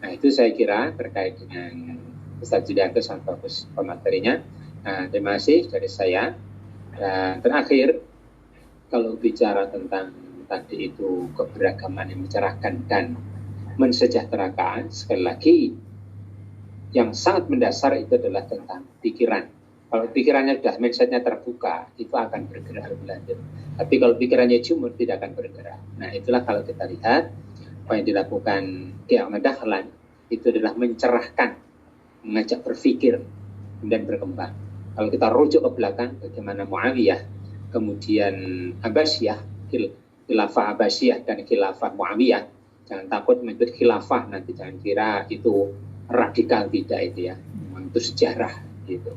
Nah, itu saya kira terkait dengan Ustaz Julianto sangat bagus pematerinya. Nah, terima kasih dari saya. Dan terakhir, kalau bicara tentang tadi itu keberagaman yang mencerahkan dan mensejahterakan, sekali lagi yang sangat mendasar itu adalah tentang pikiran. Kalau pikirannya sudah mindsetnya terbuka, itu akan bergerak lebih lanjut. Tapi kalau pikirannya jumur, tidak akan bergerak. Nah, itulah kalau kita lihat apa yang dilakukan Kiai Ahmad Dahlan, itu adalah mencerahkan, mengajak berpikir dan berkembang. Kalau kita rujuk ke belakang, bagaimana Muawiyah, kemudian Abbasiyah, khilafah Abbasiyah dan khilafah Muawiyah. Jangan takut menyebut khilafah, nanti jangan kira itu radikal, tidak itu ya. Memang itu sejarah gitu.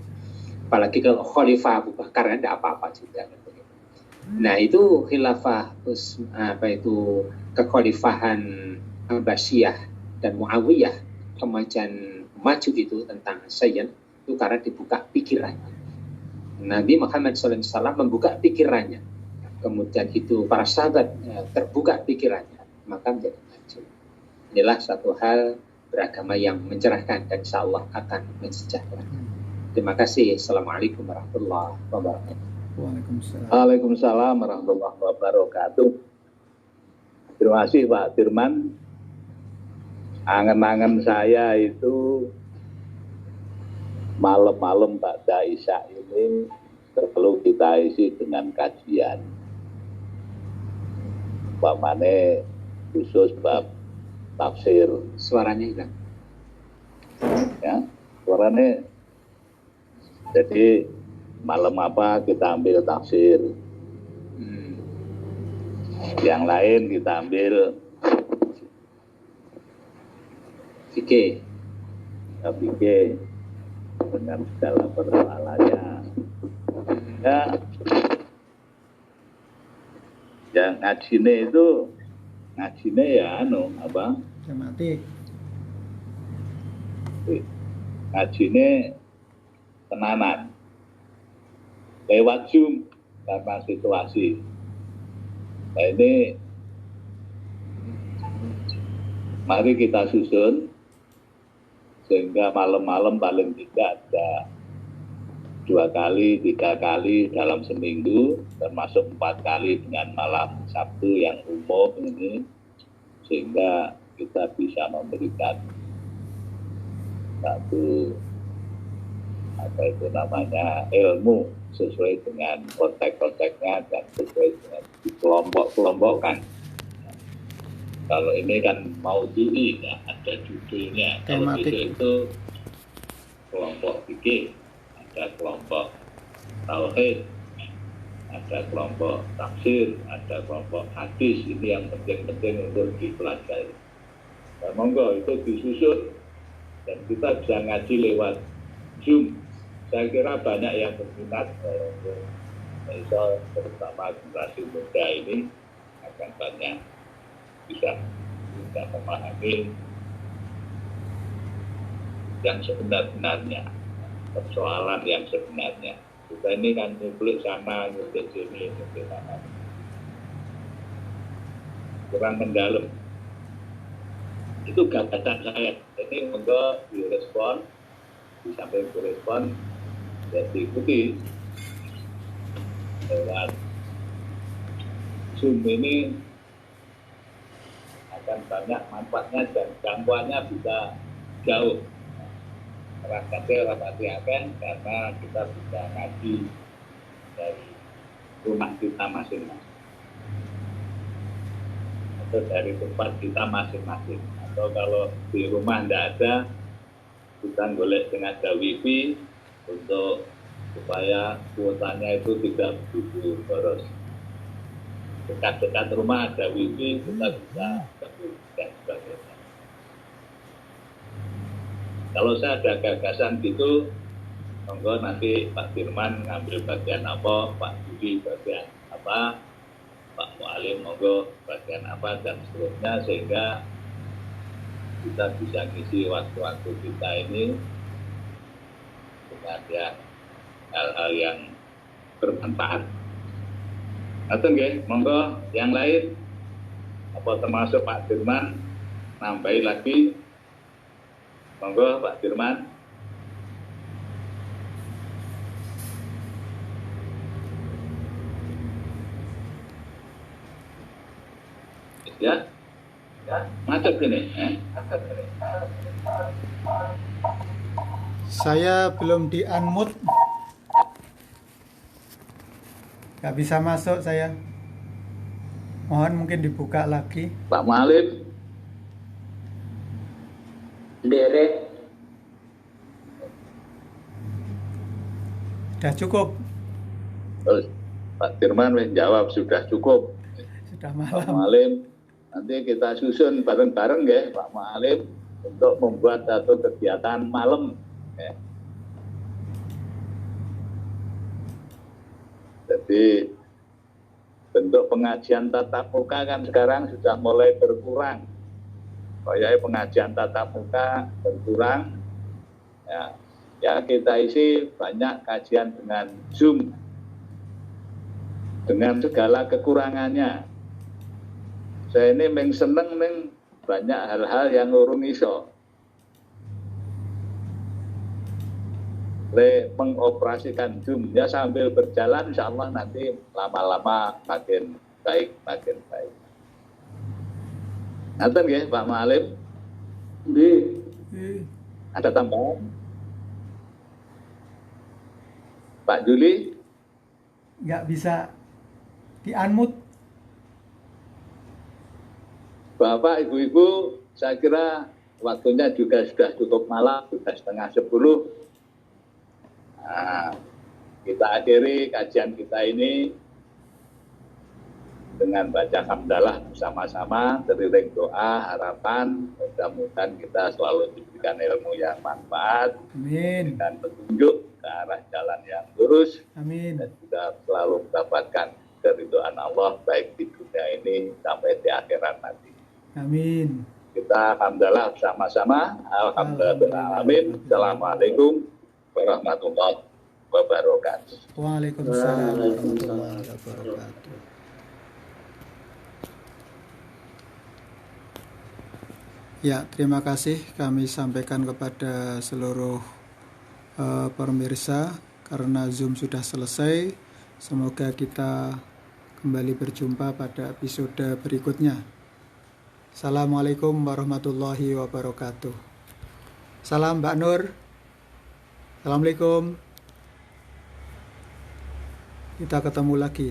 Apalagi kalau khalifah Abu Bakar, tidak apa-apa juga. Nah, itu khilafah, kekhalifahan Abbasiyah dan Muawiyah, kemajuan maju itu tentang sains, itu karena dibuka pikirannya. Nabi Muhammad SAW membuka pikirannya. Kemudian itu para sahabat terbuka pikirannya. Maka menjadi maju. Inilah satu hal beragama yang mencerahkan dan insya Allah akan mensejahterakan. Terima kasih. Assalamualaikum warahmatullahi wabarakatuh. Waalaikumsalam warahmatullahi wabarakatuh. Terima kasih Pak Dirman. Angan-angan saya itu malam-malam pada Isya ini perlu kita isi dengan kajian. umpamane khusus bab tafsir Suaranya hilang. ya. Suaranya jadi malam apa kita ambil tafsir. Yang lain kita ambil Fikih. fikih dengan segala persoalannya. Ya, yang ngajine itu ngajine ya apa? Tematik. Ngajine tenanan. Lewat Zoom karena situasi. Nah ini mari kita susun sehingga malam-malam paling tidak ada 2 kali, 3 kali dalam seminggu, termasuk 4 kali dengan malam Sabtu yang umum ini, sehingga kita bisa memberikan satu apa itu namanya ilmu sesuai dengan konteks-konteksnya dan sesuai dengan kelompok-kelompokkan. Kalau ini kan mau judi, ya, ada judulnya. Kalau judul itu kelompok fikih, ada kelompok tauhid, ada kelompok tafsir, ada kelompok hadis. Ini yang penting-penting untuk dipelajari. Nah, monggo itu disusun dan kita bisa ngaji lewat Zoom. Saya kira banyak yang berminat, misal terutama generasi muda ini akan banyak bisa memahami yang sebenarnya, persoalan yang sebenarnya. Kita ini kan nyuplik sana, nyuplik sini, nyuplik sana, kurang mendalam. Itu gagasan saya. Ini untuk direspon, disampaikan direspon dan diikuti lewat Zoom ini. Akan banyak manfaatnya dan jangkauannya bisa jauh. Rapati akan karena kita bisa ngaji dari rumah kita masing-masing atau dari tempat kita masing-masing. Atau kalau di rumah tidak ada, kita golek sengaja wifi untuk supaya kuotanya itu tidak begitu boros. Dekat-dekat rumah ada wifi, kita bisa dan sebagainya. Kalau saya ada gagasan gitu, monggo nanti Pak Firman ngambil bagian apa, Pak Budi bagian apa, Pak Mualim monggo bagian apa dan seterusnya, sehingga kita bisa ngisi waktu-waktu kita ini dengan ya hal-hal yang bermanfaat. Atau nggih, monggo yang lain apa termasuk Pak Firman nambahi lagi, monggo Pak Firman. Ya, macet gini. Saya belum di unmute. Gak bisa masuk saya. Mohon mungkin dibuka lagi. Pak Mualim. Derek. Sudah cukup. Terus Pak Firman menjawab sudah cukup. Sudah Pak malam. Mualim, nanti kita susun bareng-bareng ya Pak Mualim untuk membuat satu kegiatan malam. Ya. Jadi bentuk pengajian tatap muka kan sekarang sudah mulai berkurang. Kayak pengajian tatap muka berkurang, ya kita isi banyak kajian dengan Zoom dengan segala kekurangannya. Saya ini seneng banyak hal-hal yang urung iso. Mengoperasikan Zoom ya sambil berjalan, insya Allah nanti lama-lama makin baik. Nanti ya Pak Mualim, ada tambahan? Pak Juli? Nggak bisa di unmute. Bapak, Ibu-Ibu, saya kira waktunya juga sudah cukup malam, sudah 9:30. Nah, kita akhiri kajian kita ini dengan baca hamdalah bersama-sama, teriring doa, harapan, mudah-mudahan kita selalu diberikan ilmu yang manfaat, Amin. dan petunjuk ke arah jalan yang lurus, Amin. dan juga selalu mendapatkan keridhaan Allah baik di dunia ini sampai di akhirat nanti. Amin. Kita hamdalah bersama-sama. Alhamdulillahirrahmanirrahim. Assalamualaikum warahmatullahi wabarakatuh. Waalaikumsalam warahmatullahi wabarakatuh. Ya, terima kasih kami sampaikan kepada seluruh pemirsa karena Zoom sudah selesai. Semoga kita kembali berjumpa pada episode berikutnya. Assalamualaikum warahmatullahi wabarakatuh. Salam Mbak Nur. Assalamualaikum. Kita ketemu lagi.